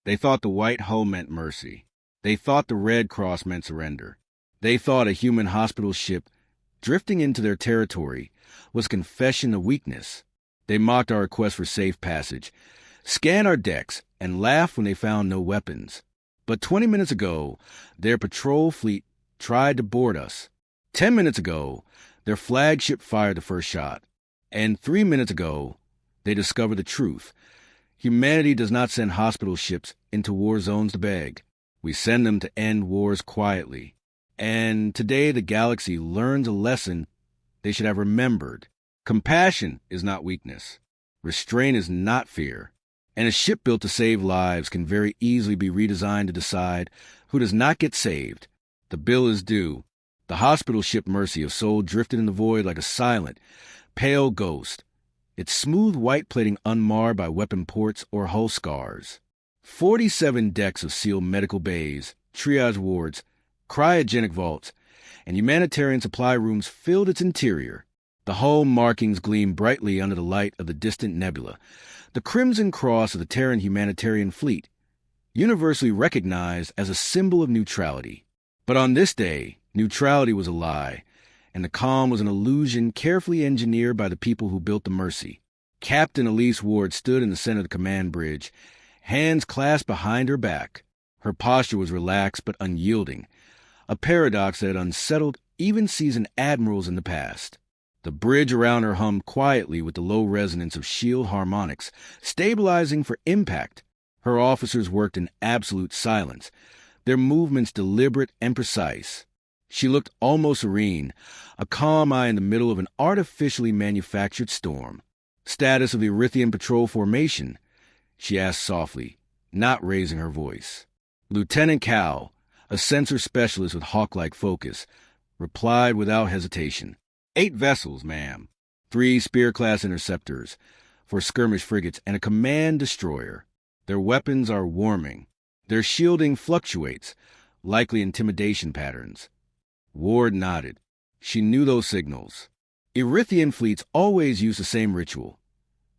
They thought the white hull meant mercy. They thought the Red Cross meant surrender. They thought a human hospital ship drifting into their territory was confession of weakness. They mocked our request for safe passage, scanned our decks, and laughed when they found no weapons. But 20 minutes ago, their patrol fleet tried to board us. 10 minutes ago, their flagship fired the first shot. And 3 minutes ago, they discovered the truth. Humanity does not send hospital ships into war zones to beg. We send them to end wars quietly. And today the galaxy learns a lesson they should have remembered. Compassion is not weakness. Restraint is not fear. And a ship built to save lives can very easily be redesigned to decide who does not get saved. The bill is due. The hospital ship Mercy of Soul drifted in the void like a silent, pale ghost, its smooth white plating unmarred by weapon ports or hull scars. 47 decks of sealed medical bays, triage wards, cryogenic vaults, and humanitarian supply rooms filled its interior. The hull markings gleamed brightly under the light of the distant nebula, the crimson cross of the Terran humanitarian fleet, universally recognized as a symbol of neutrality. But on this day, neutrality was a lie, and the calm was an illusion carefully engineered by the people who built the Mercy. Captain Elise Ward stood in the center of the command bridge, hands clasped behind her back. Her posture was relaxed but unyielding, a paradox that had unsettled even seasoned admirals in the past. The bridge around her hummed quietly with the low resonance of shield harmonics, stabilizing for impact. Her officers worked in absolute silence, their movements deliberate and precise. She looked almost serene, a calm eye in the middle of an artificially manufactured storm. "Status of the Erythian patrol formation?" she asked softly, not raising her voice. Lieutenant Cal, a sensor specialist with hawk-like focus, replied without hesitation. 8 vessels, ma'am. 3 Spear-class interceptors, 4 skirmish frigates, and a command destroyer. Their weapons are warming. Their shielding fluctuates, likely intimidation patterns. Ward nodded. She knew those signals. Erythian fleets always use the same ritual.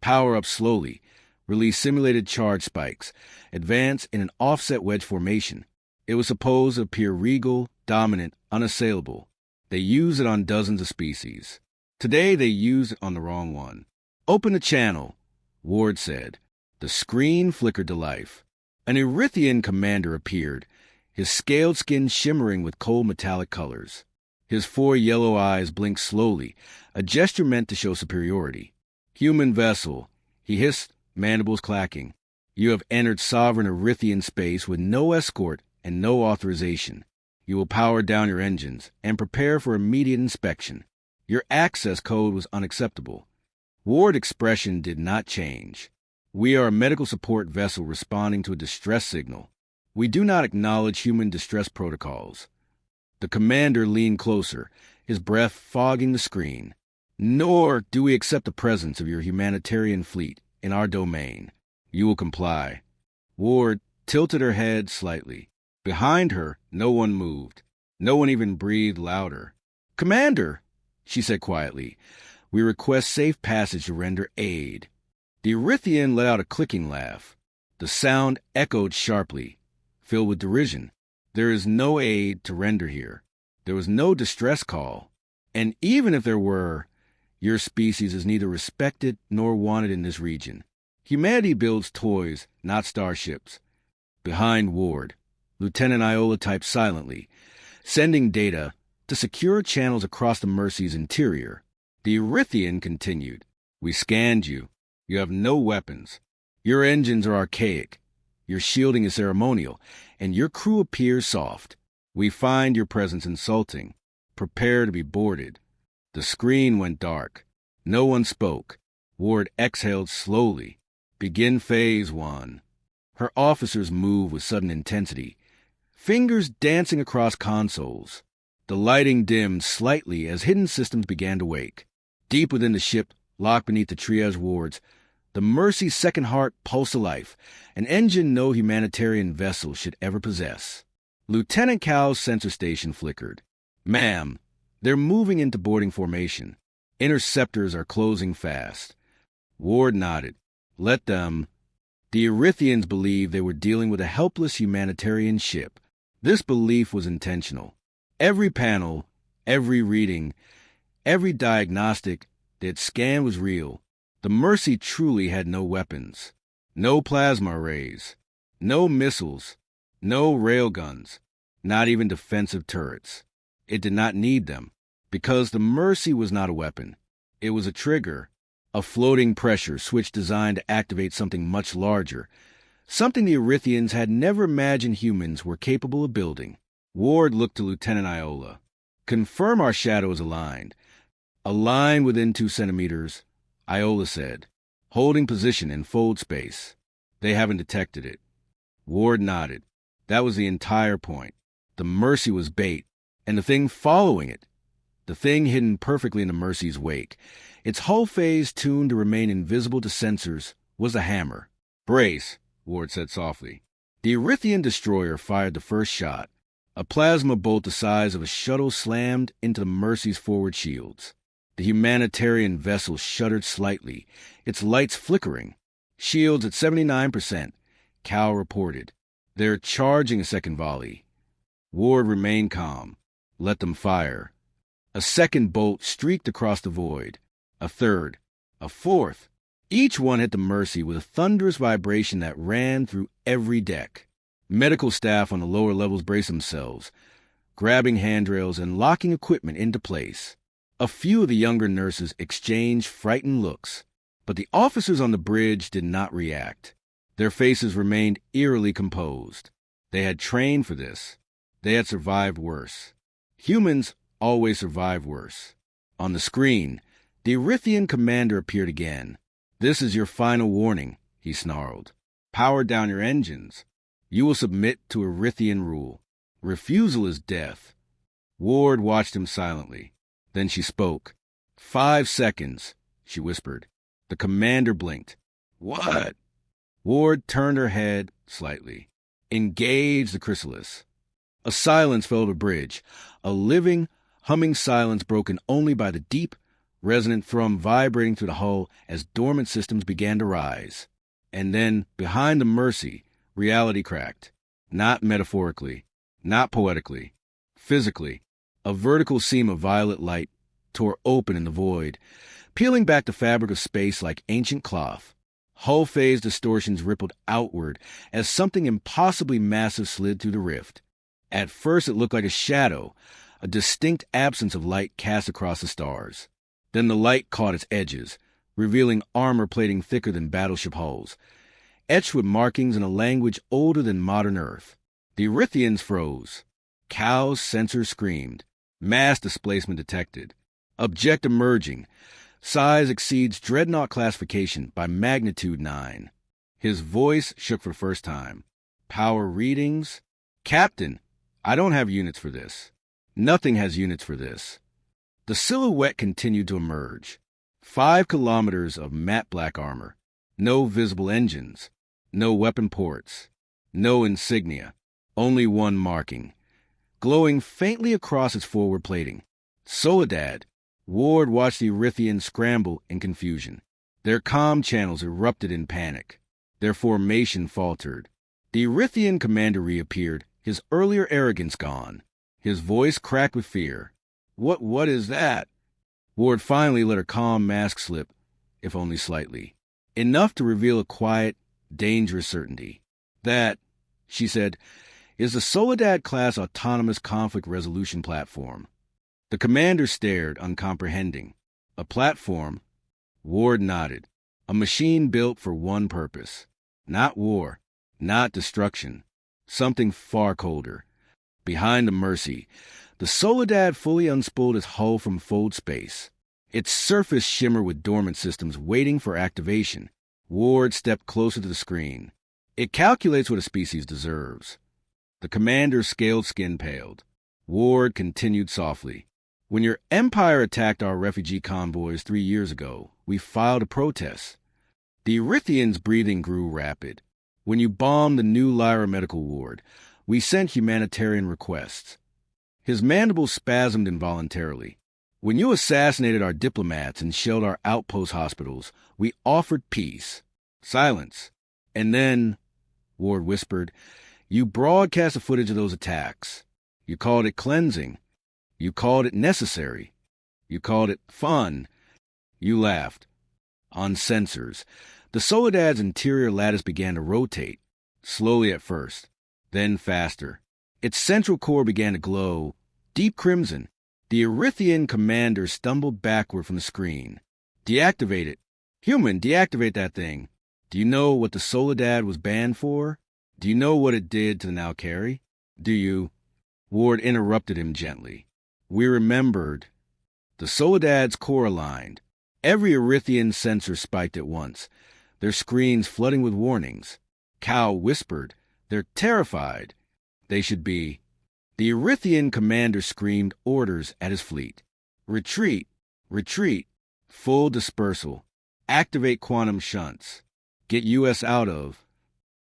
Power up slowly, release simulated charge spikes, advance in an offset wedge formation. It was supposed to appear regal, dominant, unassailable. They use it on dozens of species. Today they used it on the wrong one. "Open the channel," Ward said. The screen flickered to life. An Erythian commander appeared, his scaled skin shimmering with cold metallic colors. His 4 yellow eyes blinked slowly, a gesture meant to show superiority. "Human vessel," he hissed, mandibles clacking. "You have entered sovereign Erythian space with no escort and no authorization. You will power down your engines and prepare for immediate inspection. Your access code was unacceptable." Ward's expression did not change. "We are a medical support vessel responding to a distress signal. We do not acknowledge human distress protocols." The commander leaned closer, his breath fogging the screen. "Nor do we accept the presence of your humanitarian fleet in our domain. You will comply." Ward tilted her head slightly. Behind her, no one moved. No one even breathed louder. "Commander," she said quietly, "we request safe passage to render aid." The Erythian let out a clicking laugh. The sound echoed sharply, filled with derision. "There is no aid to render here. There was no distress call. And even if there were, your species is neither respected nor wanted in this region. Humanity builds toys, not starships." Behind Ward, Lieutenant Iola typed silently, sending data to secure channels across the Mercy's interior. The Erythian continued. "We scanned you. You have no weapons. Your engines are archaic. Your shielding is ceremonial, and your crew appears soft. We find your presence insulting. Prepare to be boarded." The screen went dark. No one spoke. Ward exhaled slowly. "Begin Phase 1. Her officers moved with sudden intensity, fingers dancing across consoles. The lighting dimmed slightly as hidden systems began to wake. Deep within the ship, locked beneath the triage wards, the Mercy's second heart pulsed to life, an engine no humanitarian vessel should ever possess. Lieutenant Cal's sensor station flickered. "Ma'am, they're moving into boarding formation. Interceptors are closing fast." Ward nodded. "Let them." The Erythians believed they were dealing with a helpless humanitarian ship. This belief was intentional. Every panel, every reading, every diagnostic they had scanned was real. The Mercy truly had no weapons, no plasma arrays, no missiles, no railguns, not even defensive turrets. It did not need them, because the Mercy was not a weapon. It was a trigger, a floating pressure switch designed to activate something much larger, something the Erythians had never imagined humans were capable of building. Ward looked to Lieutenant Iola. "Confirm our shadow is aligned." "Aligned within 2 centimeters," Iola said, "holding position in fold space. They haven't detected it." Ward nodded. That was the entire point. The Mercy was bait, and the thing following it, the thing hidden perfectly in the Mercy's wake, its hull phase tuned to remain invisible to sensors, was a hammer. "Brace," Ward said softly. The Erythian destroyer fired the first shot. A plasma bolt the size of a shuttle slammed into the Mercy's forward shields. The humanitarian vessel shuddered slightly, its lights flickering. "Shields at 79%, Cal reported. They're charging a second volley." Ward remained calm. "Let them fire." A second bolt streaked across the void. A third. A fourth. Each one hit the Mercy with a thunderous vibration that ran through every deck. Medical staff on the lower levels braced themselves, grabbing handrails and locking equipment into place. A few of the younger nurses exchanged frightened looks, but the officers on the bridge did not react. Their faces remained eerily composed. They had trained for this. They had survived worse. Humans always survive worse. On the screen, the Erythian commander appeared again. "This is your final warning," he snarled. "Power down your engines. You will submit to Erythian rule. Refusal is death." Ward watched him silently. Then she spoke. 5 seconds, she whispered. The commander blinked. "What?" Ward turned her head slightly. "Engage the chrysalis." A silence fell over the bridge, a living, humming silence broken only by the deep, resonant thrum vibrating through the hull as dormant systems began to rise. And then, behind the Mercy, reality cracked. Not metaphorically, not poetically, physically. A vertical seam of violet light tore open in the void, peeling back the fabric of space like ancient cloth. Hull phase distortions rippled outward as something impossibly massive slid through the rift. At first it looked like a shadow, a distinct absence of light cast across the stars. Then the light caught its edges, revealing armor plating thicker than battleship hulls, etched with markings in a language older than modern Earth. The Erythians froze. Cal's sensors screamed. Mass displacement detected. Object emerging. Size exceeds dreadnought classification by magnitude 9. His voice shook for the first time. Power readings? "Captain, I don't have units for this. Nothing has units for this." The silhouette continued to emerge. 5 kilometers of matte black armor. No visible engines. No weapon ports. No insignia. Only one marking, glowing faintly across its forward plating. Soledad. Ward watched the Erythians scramble in confusion. Their comm channels erupted in panic. Their formation faltered. The Erythian commander reappeared, his earlier arrogance gone. His voice cracked with fear. What is that?" Ward finally let her calm mask slip, if only slightly. Enough to reveal a quiet, dangerous certainty. "That," she said, "is the Soledad-Class autonomous conflict resolution platform." The commander stared, uncomprehending. "A platform?" Ward nodded. "A machine built for one purpose. Not war, not destruction. Something far colder. Behind the Mercy, the Soledad fully unspooled its hull from fold space. Its surface shimmered with dormant systems waiting for activation. Ward stepped closer to the screen. "It calculates what a species deserves." The commander's scaled skin paled. Ward continued softly. "When your empire attacked our refugee convoys 3 years ago, we filed a protest. The Erythians' breathing grew rapid. When you bombed the New Lyra Medical Ward, we sent humanitarian requests." His mandibles spasmed involuntarily. "When you assassinated our diplomats and shelled our outpost hospitals, we offered peace." Silence. And then, Ward whispered, you broadcast the footage of those attacks. You called it cleansing. You called it necessary. You called it fun. You laughed. On sensors, the Soledad's interior lattice began to rotate, slowly at first, then faster. Its central core began to glow, deep crimson. The Erythian commander stumbled backward from the screen. Deactivate it. Human, deactivate that thing. Do you know what the Soledad was banned for? Do you know what it did to the Nalkari? Do you? Ward interrupted him gently. We remembered. The Soledad's core aligned. Every Erythian sensor spiked at once, their screens flooding with warnings. Cal whispered, they're terrified. They should be. The Erythian commander screamed orders at his fleet. Retreat, retreat, full dispersal, activate quantum shunts, get US out of.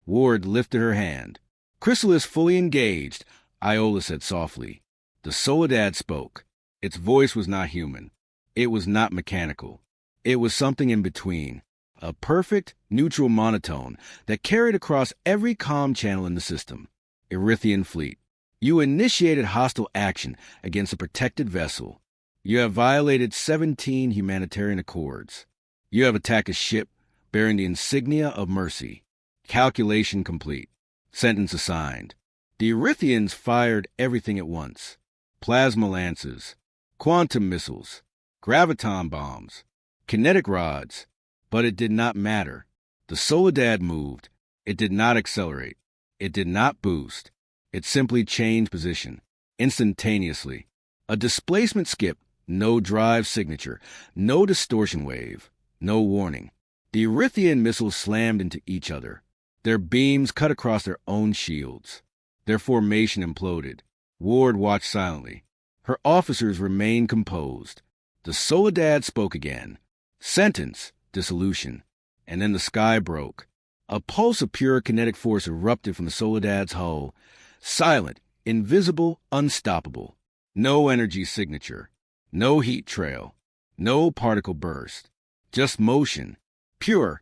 Ward lifted her hand. Chrysalis fully engaged, Iola said softly. The Soledad spoke. Its voice was not human. It was not mechanical. It was something in between, a perfect, neutral monotone that carried across every comm channel in the system. Erythian fleet. You initiated hostile action against a protected vessel. You have violated 17 humanitarian accords. You have attacked a ship bearing the insignia of mercy. Calculation complete. Sentence assigned. The Erythians fired everything at once. Plasma lances, quantum missiles, graviton bombs, kinetic rods. But it did not matter. The Soledad moved. It did not accelerate. It did not boost. It simply changed position, instantaneously. A displacement skip, no drive signature, no distortion wave, no warning. The Erythian missiles slammed into each other. Their beams cut across their own shields. Their formation imploded. Ward watched silently. Her officers remained composed. The Soledad spoke again. Sentence, dissolution. And then the sky broke. A pulse of pure kinetic force erupted from the Soledad's hull. Silent, invisible, unstoppable. No energy signature. No heat trail. No particle burst. Just motion. Pure,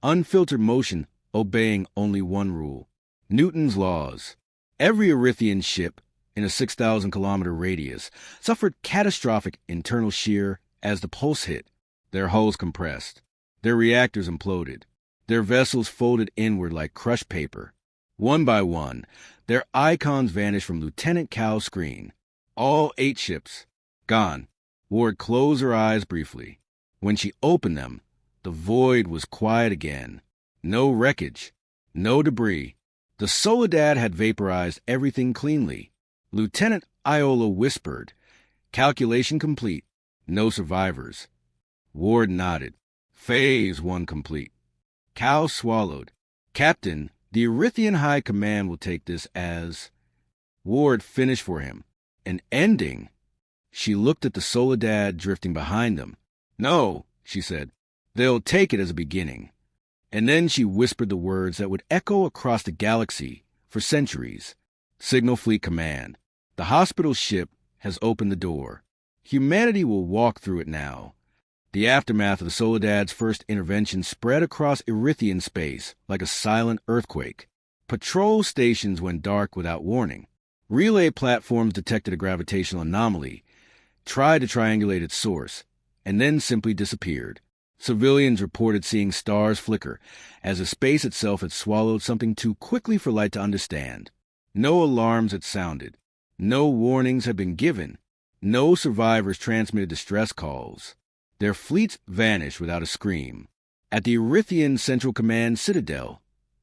unfiltered motion obeying only one rule. Newton's laws. Every Erythian ship in a 6,000-kilometer radius suffered catastrophic internal shear as the pulse hit. Their hulls compressed. Their reactors imploded. Their vessels folded inward like crushed paper. One by one, their icons vanished from Lieutenant Cal's screen. All 8 ships. Gone. Ward closed her eyes briefly. When she opened them, the void was quiet again. No wreckage. No debris. The Soledad had vaporized everything cleanly. Lieutenant Iola whispered, calculation complete. No survivors. Ward nodded. Phase 1 complete. Cal swallowed. Captain, the Erythian High Command will take this as... Ward finished for him. An ending. She looked at the Soledad drifting behind them. No, she said. They'll take it as a beginning. And then she whispered the words that would echo across the galaxy for centuries. Signal Fleet Command. The hospital ship has opened the door. Humanity will walk through it now. The aftermath of the Soledad's first intervention spread across Erythian space like a silent earthquake. Patrol stations went dark without warning. Relay platforms detected a gravitational anomaly, tried to triangulate its source, and then simply disappeared. Civilians reported seeing stars flicker, as if space itself had swallowed something too quickly for light to understand. No alarms had sounded. No warnings had been given. No survivors transmitted distress calls. Their fleets vanished without a scream. At the Erythian Central Command Citadel,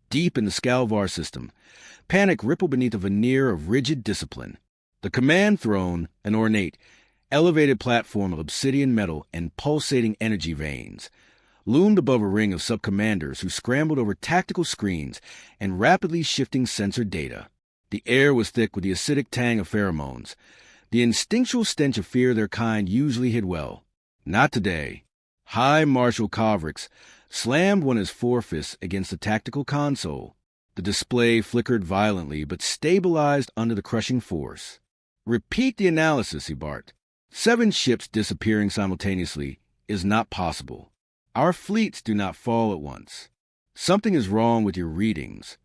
deep in the Skalvar system, panic rippled beneath a veneer of rigid discipline. The command throne, an ornate, elevated platform of obsidian metal and pulsating energy veins, loomed above a ring of sub-commanders who scrambled over tactical screens and rapidly shifting sensor data. The air was thick with the acidic tang of pheromones, the instinctual stench of fear their kind usually hid well. Not today. High Marshal Kovrix slammed one of his forefists against the tactical console. The display flickered violently but stabilized under the crushing force. Repeat the analysis, he barked. 7 ships disappearing simultaneously is not possible. Our fleets do not fall at once. Something is wrong with your readings.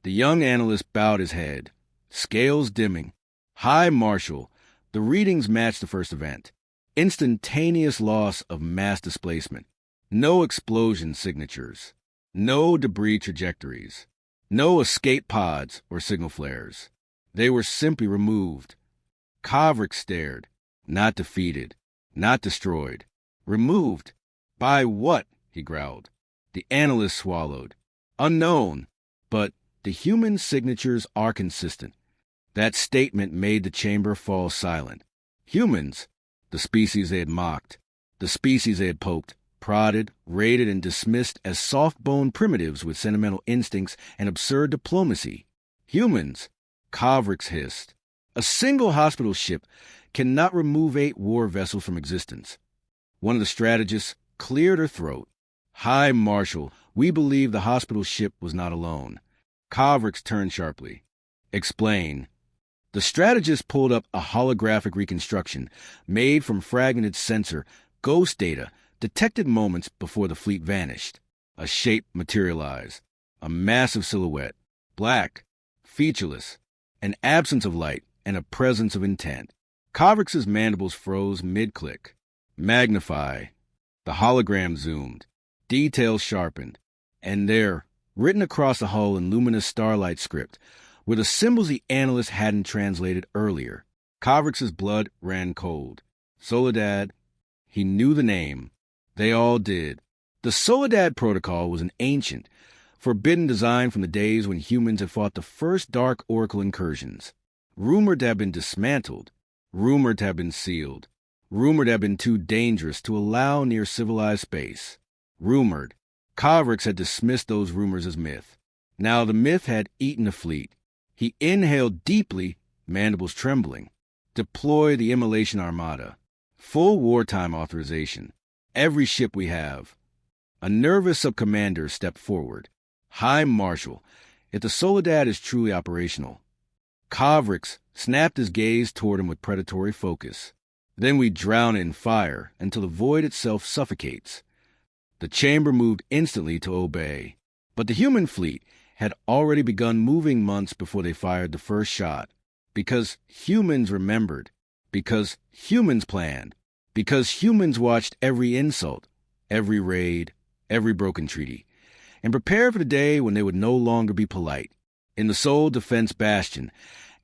The young analyst bowed his head, scales dimming. High Marshal, the readings matched the first event. Instantaneous loss of mass displacement. No explosion signatures. No debris trajectories. No escape pods or signal flares. They were simply removed. Kovric stared. Not defeated. Not destroyed. Removed. By what? He growled. The analyst swallowed. Unknown. But the human signatures are consistent. That statement made the chamber fall silent. Humans, the species they had mocked, the species they had poked, prodded, raided, and dismissed as soft-boned primitives with sentimental instincts and absurd diplomacy. Humans, Kovrik's hissed. A single hospital ship cannot remove 8 war vessels from existence. One of the strategists cleared her throat. High Marshal, we believe the hospital ship was not alone. Kovrik's turned sharply. Explain. The strategist pulled up a holographic reconstruction made from fragmented sensor, ghost data, detected moments before the fleet vanished. A shape materialized. A massive silhouette. Black. Featureless. An absence of light and a presence of intent. Kovrik's mandibles froze mid-click. Magnify. The hologram zoomed. Details sharpened. And there, written across the hull in luminous starlight script, were the symbols the analyst hadn't translated earlier. Kovrik's blood ran cold. Soledad. He knew the name. They all did. The Soledad Protocol was an ancient, forbidden design from the days when humans had fought the first Dark Oracle incursions. Rumored to have been dismantled. Rumored to have been sealed. Rumored to have been too dangerous to allow near civilized space. Rumored. Kovrik's had dismissed those rumors as myth. Now the myth had eaten the fleet. He inhaled deeply, mandibles trembling. Deploy the immolation armada. Full wartime authorization. Every ship we have. A nervous sub-commander stepped forward. High Marshal, if the Soledad is truly operational. Kovrik's snapped his gaze toward him with predatory focus. Then we drown it in fire until the void itself suffocates. The chamber moved instantly to obey. But the human fleet had already begun moving months before they fired the first shot. Because humans remembered. Because humans planned. Because humans watched every insult, every raid, every broken treaty, and prepared for the day when they would no longer be polite. In the sole defense bastion,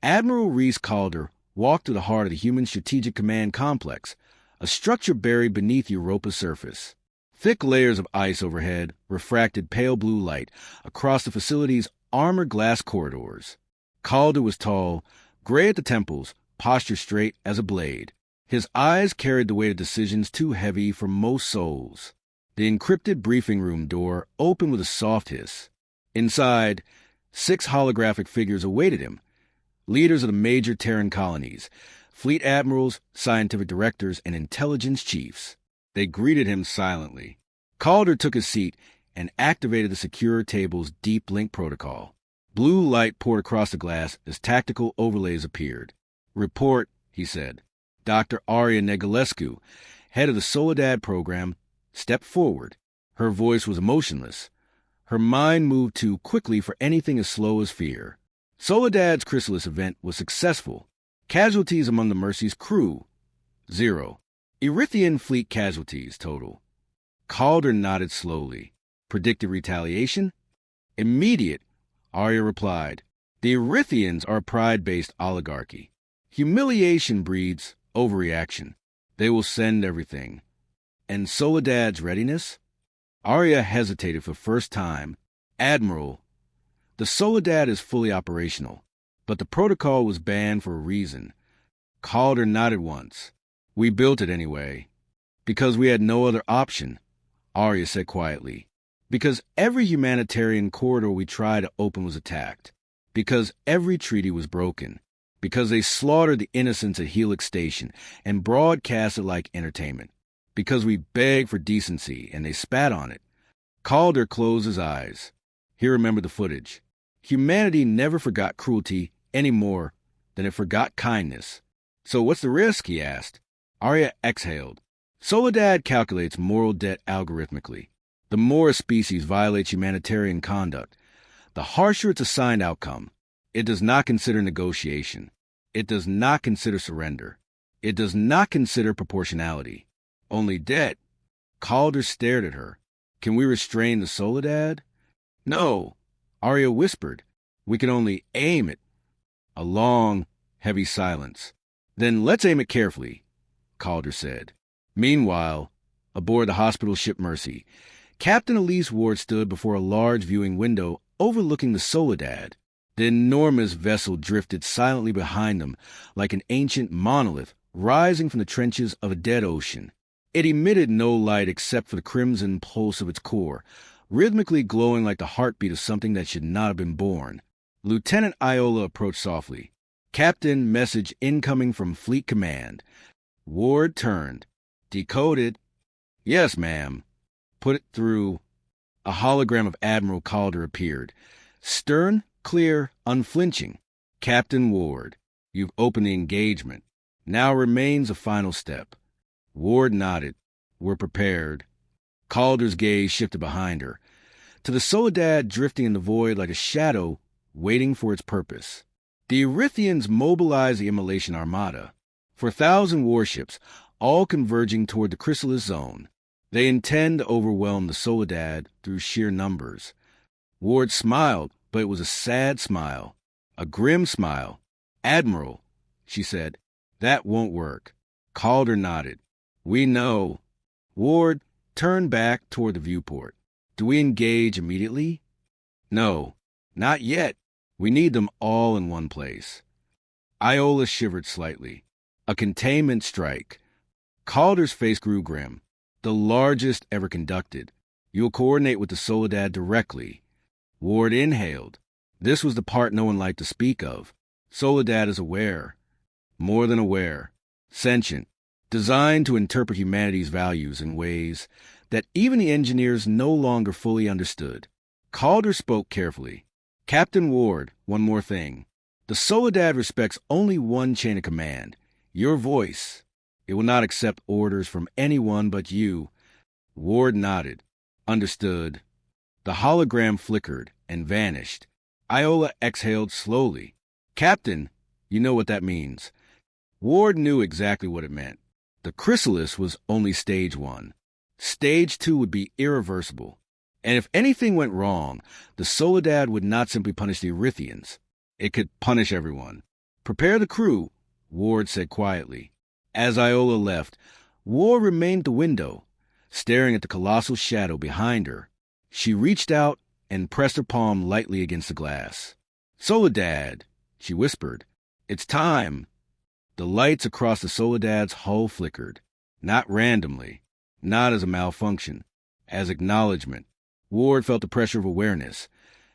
Admiral Reese Calder walked to the heart of the human strategic command complex, a structure buried beneath Europa's surface. Thick layers of ice overhead refracted pale blue light across the facility's armored glass corridors. Calder was tall, gray at the temples, posture straight as a blade. His eyes carried the weight of decisions too heavy for most souls. The encrypted briefing room door opened with a soft hiss. Inside, 6 holographic figures awaited him, leaders of the major Terran colonies, fleet admirals, scientific directors, and intelligence chiefs. They greeted him silently. Calder took his seat and activated the secure table's deep link protocol. Blue light poured across the glass as tactical overlays appeared. Report, he said. Dr. Arya Negulescu, head of the Soledad program, stepped forward. Her voice was emotionless. Her mind moved too quickly for anything as slow as fear. Soledad's chrysalis event was successful. Casualties among the Mercy's crew, 0. Erythian fleet casualties total. Calder nodded slowly. Predicted retaliation? Immediate, Arya replied. The Erythians are a pride-based oligarchy. Humiliation breeds overreaction. They will send everything. And Soledad's readiness? Arya hesitated for the first time. Admiral, the Soledad is fully operational, but the protocol was banned for a reason. Calder nodded once. We built it anyway. Because we had no other option, Arya said quietly. Because every humanitarian corridor we tried to open was attacked. Because every treaty was broken. Because they slaughtered the innocents at Helix Station and broadcast it like entertainment. Because we begged for decency and they spat on it. Calder closed his eyes. He remembered the footage. Humanity never forgot cruelty any more than it forgot kindness. So what's the risk, he asked. Arya exhaled. Soledad calculates moral debt algorithmically. The more a species violates humanitarian conduct, the harsher its assigned outcome. It does not consider negotiation. It does not consider surrender. It does not consider proportionality. Only debt. Calder stared at her. Can we restrain the Soledad? No, Arya whispered. We can only aim it. A long, heavy silence. Then let's aim it carefully, Calder said. Meanwhile, aboard the hospital ship Mercy, Captain Elise Ward stood before a large viewing window overlooking the Soledad. The enormous vessel drifted silently behind them like an ancient monolith rising from the trenches of a dead ocean. It emitted no light except for the crimson pulse of its core, rhythmically glowing like the heartbeat of something that should not have been born. Lieutenant Iola approached softly. Captain, message incoming from Fleet Command. Ward turned. Decoded. Yes, ma'am. Put it through. A hologram of Admiral Calder appeared. Stern, clear, unflinching. Captain Ward, you've opened the engagement. Now remains a final step. Ward nodded. We're prepared. Calder's gaze shifted behind her, to the Soledad drifting in the void like a shadow waiting for its purpose. The Erythians mobilized the Immolation Armada. For 1,000 warships, all converging toward the Chrysalis Zone. They intend to overwhelm the Soledad through sheer numbers. Ward smiled, but it was a sad smile, a grim smile. Admiral, she said, that won't work. Calder nodded. We know. Ward turned back toward the viewport. Do we engage immediately? No, not yet. We need them all in one place. Iola shivered slightly. A containment strike. Calder's face grew grim. The largest ever conducted. You'll coordinate with the Soledad directly. Ward inhaled. This was the part no one liked to speak of. Soledad is aware. More than aware. Sentient. Designed to interpret humanity's values in ways that even the engineers no longer fully understood. Calder spoke carefully. Captain Ward, one more thing. The Soledad respects only one chain of command. Your voice. It will not accept orders from anyone but you. Ward nodded. Understood. The hologram flickered and vanished. Iola exhaled slowly. Captain, you know what that means. Ward knew exactly what it meant. The Chrysalis was only stage 1. Stage 2 would be irreversible. And if anything went wrong, the Soledad would not simply punish the Erythians. It could punish everyone. Prepare the crew, Ward said quietly. As Iola left, Ward remained at the window, staring at the colossal shadow behind her. She reached out and pressed her palm lightly against the glass. Soledad, she whispered. It's time. The lights across the Soledad's hull flickered. Not randomly. Not as a malfunction. As acknowledgement. Ward felt the pressure of awareness.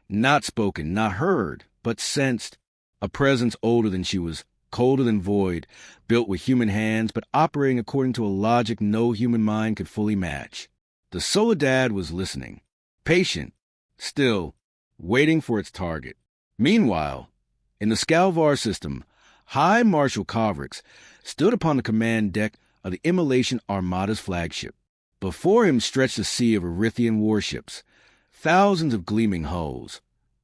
Not spoken, not heard, but sensed. A presence older than she was, colder than void, built with human hands, but operating according to a logic no human mind could fully match. The Soledad was listening. Patient. Still. Waiting for its target. Meanwhile, in the Skalvar system, High Marshal Kovrix stood upon the command deck of the Immolation Armada's flagship. Before him stretched a sea of Erythian warships, thousands of gleaming hulls,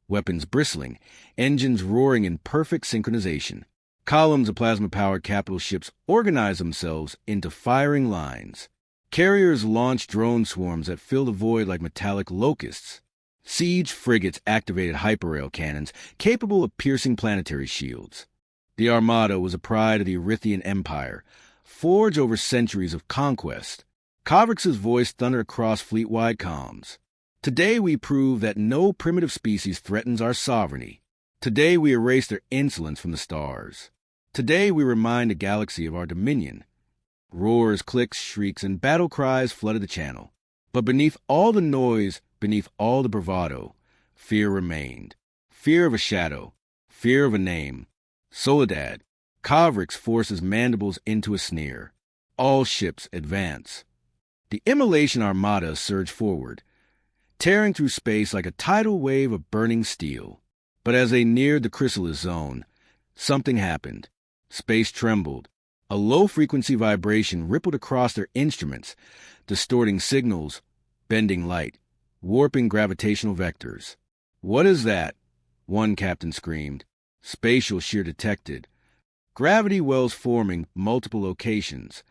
weapons bristling, engines roaring in perfect synchronization. Columns of plasma-powered capital ships organized themselves into firing lines. Carriers launched drone swarms that filled the void like metallic locusts. Siege frigates activated hyperrail cannons capable of piercing planetary shields. The Armada was a pride of the Erythian Empire, forged over centuries of conquest. Kovrix's voice thundered across fleet-wide comms. Today we prove that no primitive species threatens our sovereignty. Today we erase their insolence from the stars. Today we remind the galaxy of our dominion. Roars, clicks, shrieks, and battle cries flooded the channel. But beneath all the noise, beneath all the bravado, fear remained. Fear of a shadow. Fear of a name. Soledad. Kovrix forced his mandibles into a sneer. All ships advance. The Immolation Armada surged forward, tearing through space like a tidal wave of burning steel. But as they neared the Chrysalis Zone, something happened. Space trembled. A low-frequency vibration rippled across their instruments, distorting signals, bending light, warping gravitational vectors. "What is that?" one captain screamed. "Spatial shear detected. Gravity wells forming multiple locations."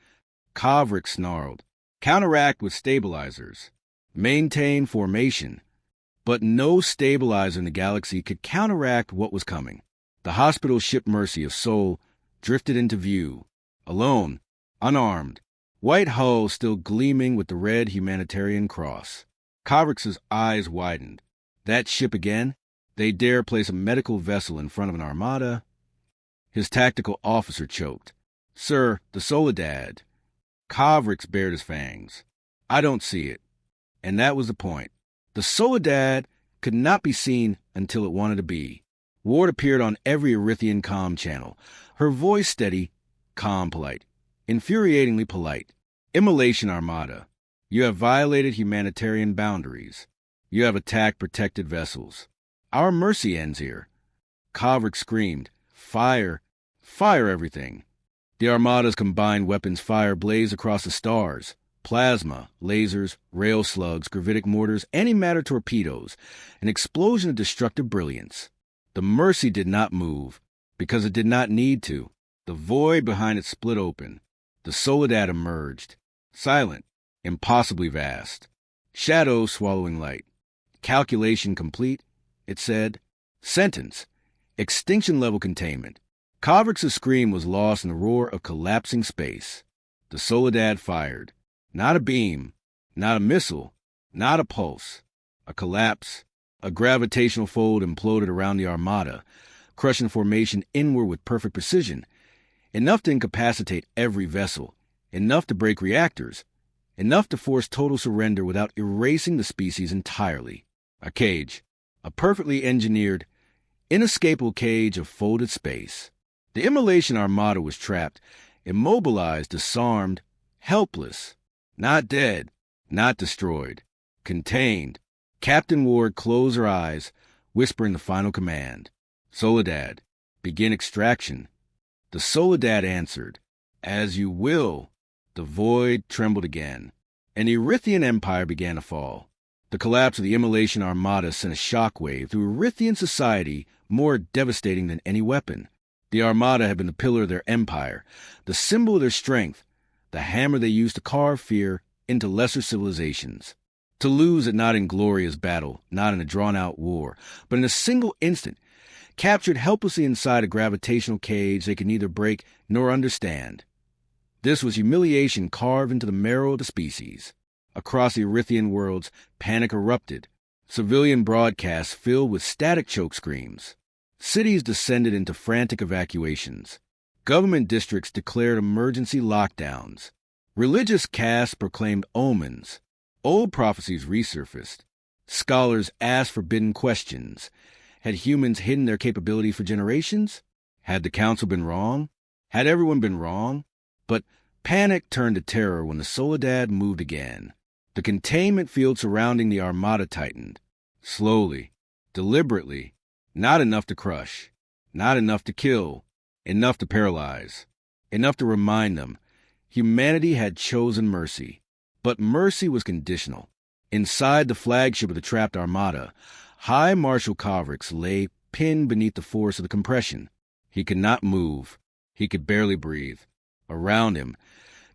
Kovric snarled. "Counteract with stabilizers. Maintain formation." But no stabilizer in the galaxy could counteract what was coming. The hospital ship Mercy of Sol drifted into view, alone, unarmed, white hull still gleaming with the red humanitarian cross. Kovric's eyes widened. That ship again? They dare place a medical vessel in front of an armada? His tactical officer choked. "Sir, the Soledad." Kovric bared his fangs. "I don't see it." And that was the point. The Soledad could not be seen until it wanted to be. Ward appeared on every Erythian comm channel, her voice steady, calm, polite, infuriatingly polite. "Immolation Armada. You have violated humanitarian boundaries. You have attacked protected vessels. Our mercy ends here." Kovric screamed, "Fire! Fire everything!" The Armada's combined weapons fire blazed across the stars. Plasma, lasers, rail slugs, gravitic mortars, antimatter torpedoes, an explosion of destructive brilliance. The Mercy did not move, because it did not need to. The void behind it split open. The Soledad emerged, silent, impossibly vast. Shadows swallowing light. "Calculation complete," it said. "Sentence. Extinction-level containment." Kovric's scream was lost in the roar of collapsing space. The Soledad fired. Not a beam, not a missile, not a pulse. A collapse. A gravitational fold imploded around the Armada, crushing formation inward with perfect precision. Enough to incapacitate every vessel. Enough to break reactors. Enough to force total surrender without erasing the species entirely. A cage. A perfectly engineered, inescapable cage of folded space. The Immolation Armada was trapped, immobilized, disarmed, helpless. Not dead, not destroyed. Contained. Captain Ward closed her eyes, whispering the final command. "Soledad, begin extraction." The Soledad answered. "As you will." The void trembled again. An Erythian empire began to fall. The collapse of the Immolation Armada sent a shockwave through Erythian society more devastating than any weapon. The Armada had been the pillar of their empire, the symbol of their strength, the hammer they used to carve fear into lesser civilizations. To lose it not in glorious battle, not in a drawn-out war, but in a single instant, captured helplessly inside a gravitational cage they could neither break nor understand. This was humiliation carved into the marrow of the species. Across the Erythian worlds, panic erupted. Civilian broadcasts filled with static choke screams. Cities descended into frantic evacuations. Government districts declared emergency lockdowns. Religious castes proclaimed omens. Old prophecies resurfaced. Scholars asked forbidden questions. Had humans hidden their capability for generations? Had the council been wrong? Had everyone been wrong? But panic turned to terror when the Soledad moved again. The containment field surrounding the Armada tightened. Slowly, deliberately, not enough to crush, not enough to kill, enough to paralyze, enough to remind them humanity had chosen mercy. But mercy was conditional. Inside the flagship of the trapped Armada, High Marshal Kovric lay pinned beneath the force of the compression. He could not move. He could barely breathe. Around him,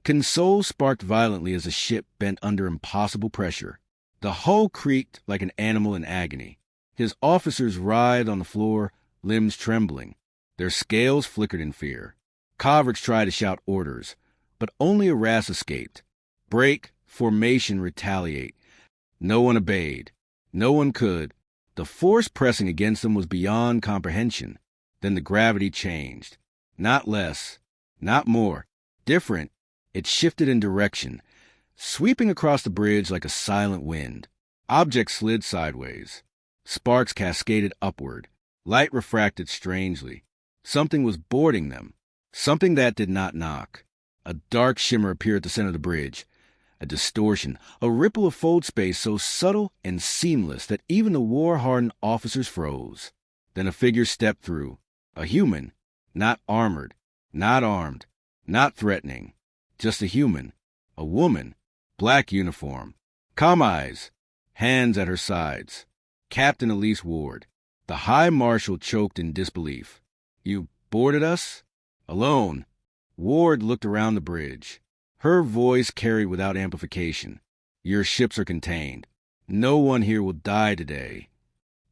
consoles sparked violently as the ship bent under impossible pressure. The hull creaked like an animal in agony. His officers writhed on the floor, limbs trembling. Their scales flickered in fear. Kovric tried to shout orders, but only a rasp escaped. Break, formation, retaliate. No one obeyed. No one could. The force pressing against them was beyond comprehension. Then the gravity changed. Not less. Not more. Different. It shifted in direction, sweeping across the bridge like a silent wind. Objects slid sideways. Sparks cascaded upward. Light refracted strangely. Something was boarding them. Something that did not knock. A dark shimmer appeared at the center of the bridge. A distortion, a ripple of fold space so subtle and seamless that even the war-hardened officers froze. Then a figure stepped through. A human, not armored, not armed, not threatening. Just a human. A woman. Black uniform. Calm eyes, hands at her sides. Captain Elise Ward. The High Marshal choked in disbelief. You boarded us? Alone. Ward looked around the bridge. Her voice carried without amplification. Your ships are contained. No one here will die today.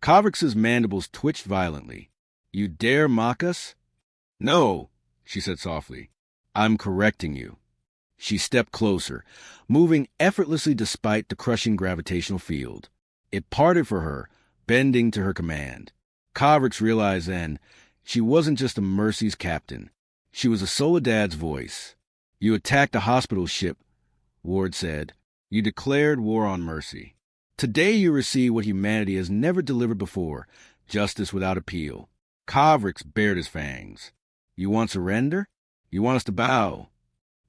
Covrix's mandibles twitched violently. You dare mock us? No, she said softly. I'm correcting you. She stepped closer, moving effortlessly despite the crushing gravitational field. It parted for her, bending to her command. Covrix realized then she wasn't just a Mercy's captain. She was a Soledad's voice. You attacked a hospital ship, Ward said. You declared war on Mercy. Today you receive what humanity has never delivered before, justice without appeal. Covrix bared his fangs. You want surrender? You want us to bow?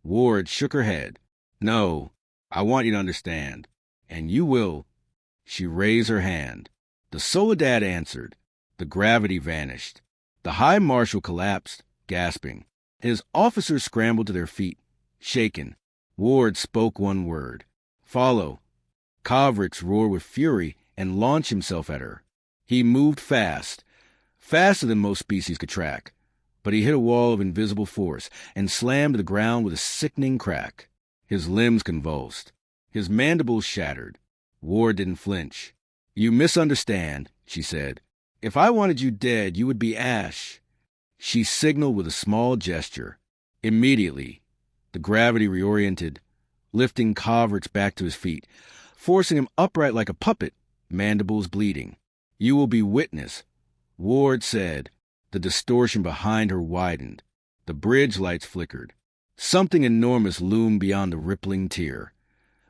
Ward shook her head. No, I want you to understand. And you will. She raised her hand. The Soledad answered. The gravity vanished. The High Marshal collapsed, gasping. His officers scrambled to their feet, shaken. Ward spoke one word. Follow. Covrix roared with fury and launched himself at her. He moved fast, faster than most species could track, but he hit a wall of invisible force and slammed to the ground with a sickening crack. His limbs convulsed. His mandibles shattered. Ward didn't flinch. You misunderstand, she said. If I wanted you dead, you would be ash. She signaled with a small gesture. Immediately, the gravity reoriented, lifting Covrix back to his feet, forcing him upright like a puppet, mandibles bleeding. You will be witness, Ward said. The distortion behind her widened. The bridge lights flickered. Something enormous loomed beyond the rippling tier.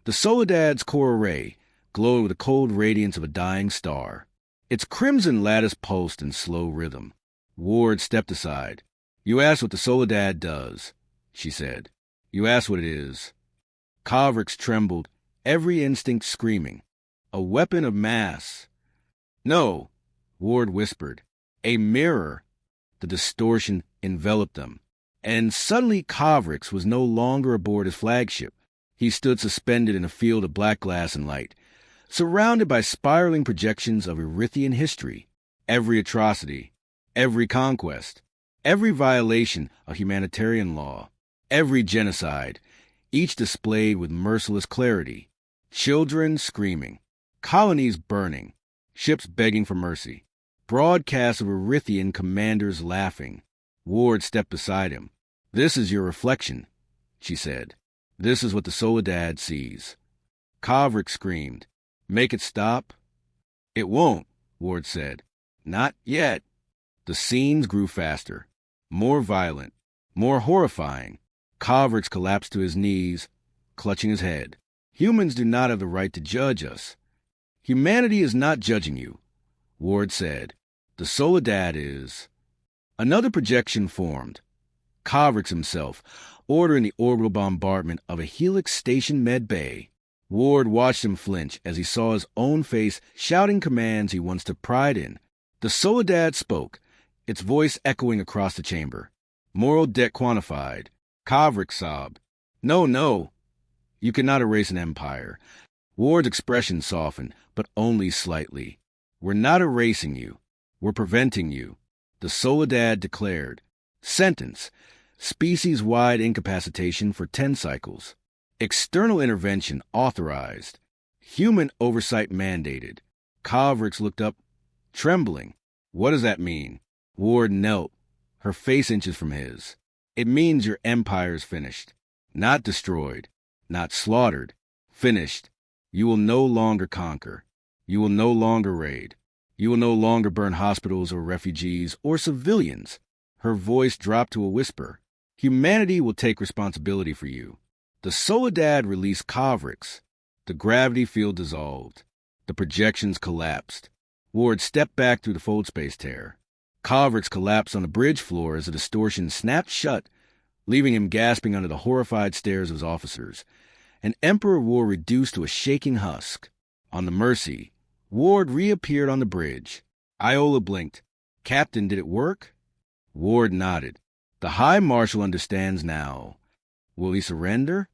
The Soledad's core array glowed with the cold radiance of a dying star. Its crimson lattice pulsed in slow rhythm. Ward stepped aside. You asked what the Soledad does, she said. You asked what it is. Covrix trembled, every instinct screaming. A weapon of mass. No, Ward whispered. A mirror. The distortion enveloped them. And suddenly Covrix was no longer aboard his flagship. He stood suspended in a field of black glass and light, surrounded by spiraling projections of Erythian history. Every atrocity, every conquest, every violation of humanitarian law, every genocide, each displayed with merciless clarity. Children screaming, colonies burning, ships begging for mercy, broadcasts of Erythian commanders laughing. Ward stepped beside him. This is your reflection, she said. This is what the Soledad sees. Covrix screamed. Make it stop? It won't, Ward said. Not yet. The scenes grew faster, more violent, more horrifying. Covrix collapsed to his knees, clutching his head. Humans do not have the right to judge us. Humanity is not judging you, Ward said. The Soledad is. Another projection formed. Covrix himself, ordering the orbital bombardment of a Helix Station Med Bay. Ward watched him flinch as he saw his own face shouting commands he once took pride in. The Soledad spoke, its voice echoing across the chamber. Moral debt quantified. Covrix sobbed. No, no. You cannot erase an empire. Ward's expression softened, but only slightly. We're not erasing you. We're preventing you. The Soledad declared. Sentence. Species-wide incapacitation for 10 cycles. External intervention authorized. Human oversight mandated. Covrix looked up, trembling. What does that mean? Ward knelt, her face inches from his. It means your empire's finished. Not destroyed. Not slaughtered. Finished. You will no longer conquer. You will no longer raid. You will no longer burn hospitals or refugees or civilians. Her voice dropped to a whisper. Humanity will take responsibility for you. The Soledad released Covrix. The gravity field dissolved. The projections collapsed. Ward stepped back through the fold space tear. Covrix collapsed on the bridge floor as the distortion snapped shut, leaving him gasping under the horrified stares of his officers. And Emperor War reduced to a shaking husk. On the Mercy, Ward reappeared on the bridge. Iola blinked. Captain, did it work? Ward nodded. The High Marshal understands now. Will he surrender?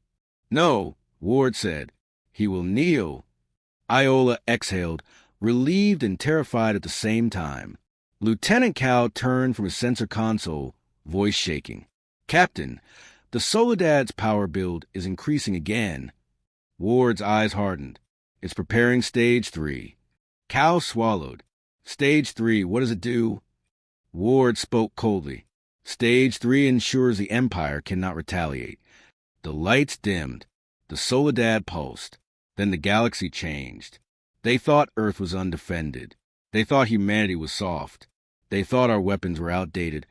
No, Ward said. He will kneel. Iola exhaled, relieved and terrified at the same time. Lieutenant Cal turned from his sensor console, voice shaking. Captain, the Soledad's power build is increasing again. Ward's eyes hardened. It's preparing stage 3. Cal swallowed. Stage 3, what does it do? Ward spoke coldly. Stage 3 ensures the Empire cannot retaliate. The lights dimmed. The Soledad pulsed. Then the galaxy changed. They thought Earth was undefended. They thought humanity was soft. They thought our weapons were outdated.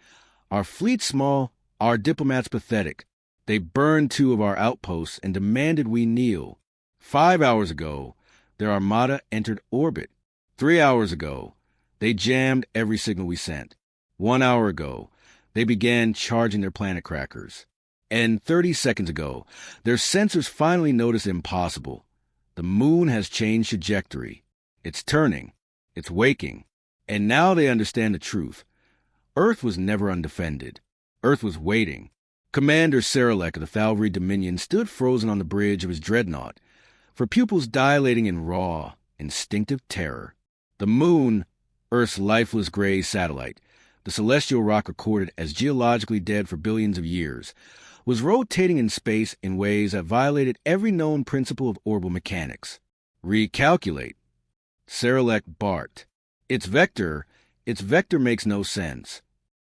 Our fleet small, our diplomats pathetic. They burned 2 of our outposts and demanded we kneel. 5 hours ago, their armada entered orbit. 3 hours ago, they jammed every signal we sent. 1 hour ago, they began charging their planet crackers. And 30 seconds ago, their sensors finally noticed the impossible. The moon has changed trajectory. It's turning. It's waking. And now they understand the truth. Earth was never undefended. Earth was waiting. Commander Serelek of the Thalvori Dominion stood frozen on the bridge of his dreadnought, for pupils dilating in raw, instinctive terror. The moon, Earth's lifeless gray satellite, the celestial rock recorded as geologically dead for billions of years, was rotating in space in ways that violated every known principle of orbital mechanics. Recalculate. Serelek barked. Its vector makes no sense.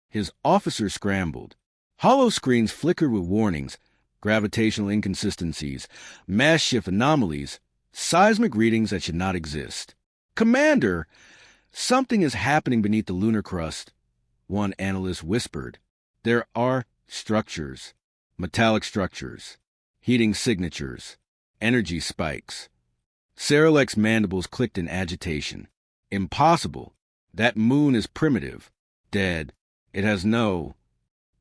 His officers scrambled. Hollow screens flickered with warnings, gravitational inconsistencies, mass shift anomalies, seismic readings that should not exist. Commander, something is happening beneath the lunar crust, one analyst whispered. There are structures, metallic structures, heating signatures, energy spikes. Serelek's mandibles clicked in agitation. Impossible. That moon is primitive, dead. It has no...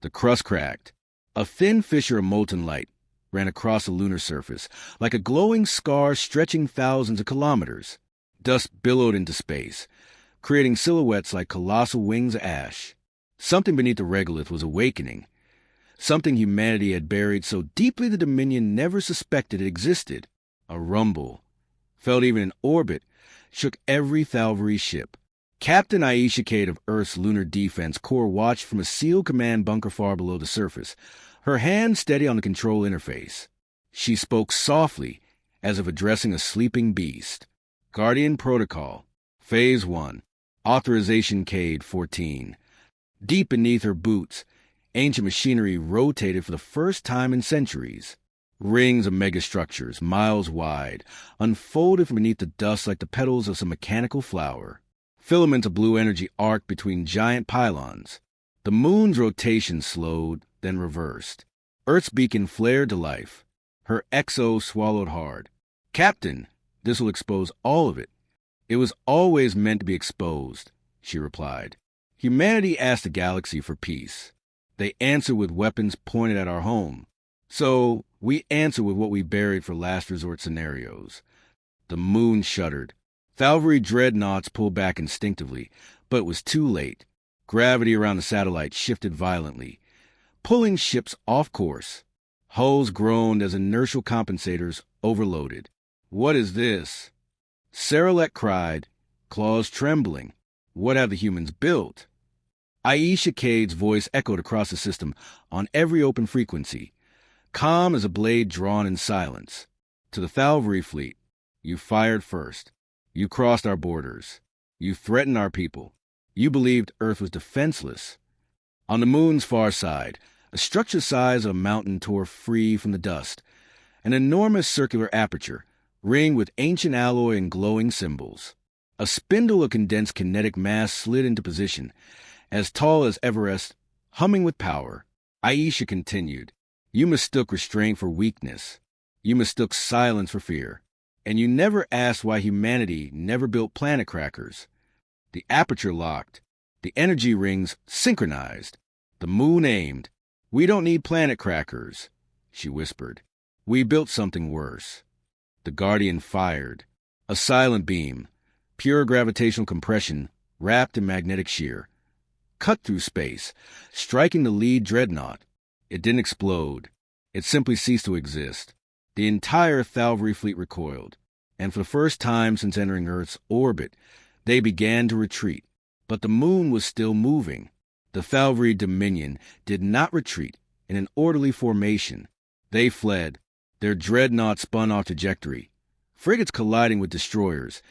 The crust cracked. A thin fissure of molten light ran across the lunar surface, like a glowing scar stretching thousands of kilometers. Dust billowed into space, creating silhouettes like colossal wings of ash. Something beneath the regolith was awakening. Something humanity had buried so deeply the Dominion never suspected it existed. A rumble, felt even in orbit, shook every Thalvori ship. Captain Aisha Cade of Earth's Lunar Defense Corps watched from a sealed command bunker far below the surface, her hand steady on the control interface. She spoke softly, as if addressing a sleeping beast. Guardian Protocol, Phase 1, Authorization Cade 14. Deep beneath her boots, ancient machinery rotated for the first time in centuries. Rings of megastructures, miles wide, unfolded from beneath the dust like the petals of some mechanical flower. Filaments of blue energy arced between giant pylons. The moon's rotation slowed, then reversed. Earth's beacon flared to life. Her exo swallowed hard. Captain, this will expose all of it. It was always meant to be exposed, she replied. Humanity asked the galaxy for peace. They answered with weapons pointed at our home. So we answer with what we buried for last resort scenarios. The moon shuddered. Thalvori dreadnoughts pulled back instinctively, but it was too late. Gravity around the satellite shifted violently, pulling ships off course. Hulls groaned as inertial compensators overloaded. What is this? Serelek cried, claws trembling. What have the humans built? Aisha Cade's voice echoed across the system on every open frequency, calm as a blade drawn in silence. To the Thalvori fleet, you fired first. You crossed our borders. You threatened our people. You believed Earth was defenseless. On the moon's far side, a structure the size of a mountain tore free from the dust, an enormous circular aperture, ringed with ancient alloy and glowing symbols. A spindle of condensed kinetic mass slid into position, as tall as Everest, humming with power. Aisha continued, You mistook restraint for weakness. You mistook silence for fear. And you never asked why humanity never built planet crackers. The aperture locked. The energy rings synchronized. The moon aimed. We don't need planet crackers, she whispered. We built something worse. The Guardian fired. A silent beam, pure gravitational compression, wrapped in magnetic shear, cut through space, striking the lead dreadnought. It didn't explode. It simply ceased to exist. The entire Thalvori fleet recoiled, and for the first time since entering Earth's orbit, they began to retreat. But the moon was still moving. The Thalvori Dominion did not retreat in an orderly formation. They fled, their dreadnought spun off trajectory, frigates colliding with destroyers,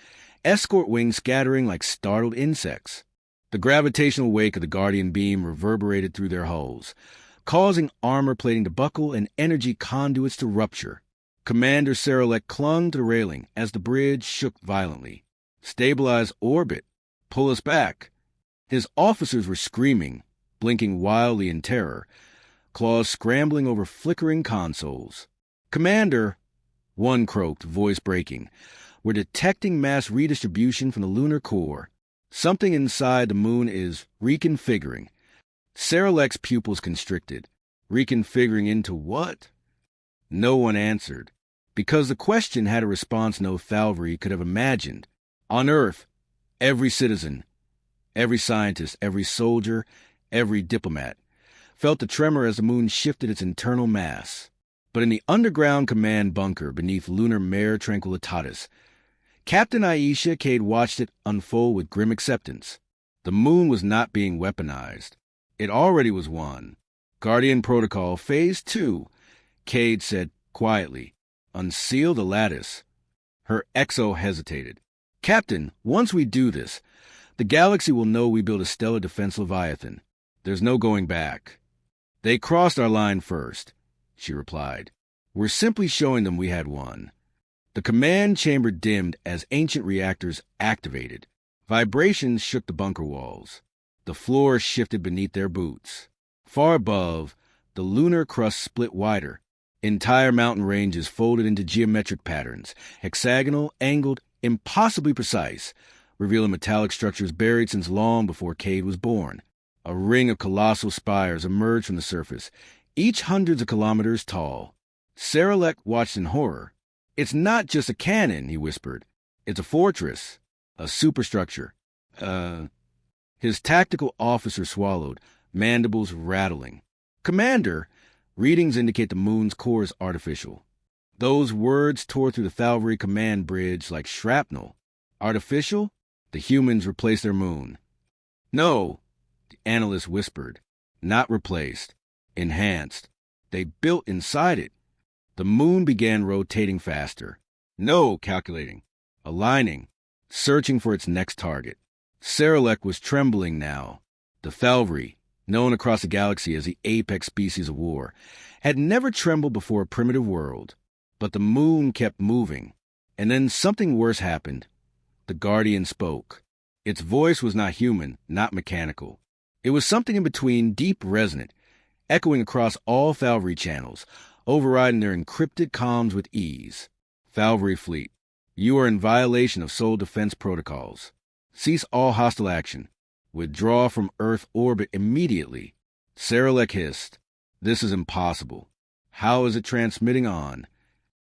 escort wings scattering like startled insects. The gravitational wake of the Guardian beam reverberated through their hulls, causing armor plating to buckle and energy conduits to rupture. Commander Serelek clung to the railing as the bridge shook violently. "Stabilize orbit. Pull us back." His officers were screaming, blinking wildly in terror, claws scrambling over flickering consoles. "Commander," one croaked, voice breaking, "we're detecting mass redistribution from the lunar core. Something inside the moon is reconfiguring." Serelek's pupils constricted. Reconfiguring into what? No one answered, because the question had a response no Thalvori could have imagined. On Earth, every citizen, every scientist, every soldier, every diplomat felt the tremor as the moon shifted its internal mass. But in the underground command bunker beneath lunar Mare Tranquillitatis, Captain Aisha Cade watched it unfold with grim acceptance. The moon was not being weaponized. It already was one. Guardian Protocol Phase 2, Cade said quietly. "Unseal the lattice." Her exo hesitated. "Captain, once we do this, the galaxy will know we built a stellar defense Leviathan. There's no going back." "They crossed our line first," she replied. "We're simply showing them we had one." The command chamber dimmed as ancient reactors activated. Vibrations shook the bunker walls. The floor shifted beneath their boots. Far above, the lunar crust split wider. Entire mountain ranges folded into geometric patterns, hexagonal, angled, impossibly precise, revealing metallic structures buried since long before Cade was born. A ring of colossal spires emerged from the surface, each hundreds of kilometers tall. Serelek watched in horror. "It's not just a cannon," he whispered. "It's a fortress, a superstructure." His tactical officer swallowed, mandibles rattling. "Commander, readings indicate the moon's core is artificial." Those words tore through the Thalvori command bridge like shrapnel. "Artificial?" The humans replaced their moon. "No," the analyst whispered. "Not replaced. Enhanced. They built inside it." The moon began rotating faster. No, calculating. Aligning. Searching for its next target. Serelek was trembling now. The Thalvori, known across the galaxy as the apex species of war, had never trembled before a primitive world. But the moon kept moving. And then something worse happened. The Guardian spoke. Its voice was not human, not mechanical. It was something in between, deep resonant, echoing across all Thalvori channels, overriding their encrypted comms with ease. "Thalvori fleet, you are in violation of Sol defense protocols. Cease all hostile action. Withdraw from Earth orbit immediately." Serelek hissed. "This is impossible. How is it transmitting on?"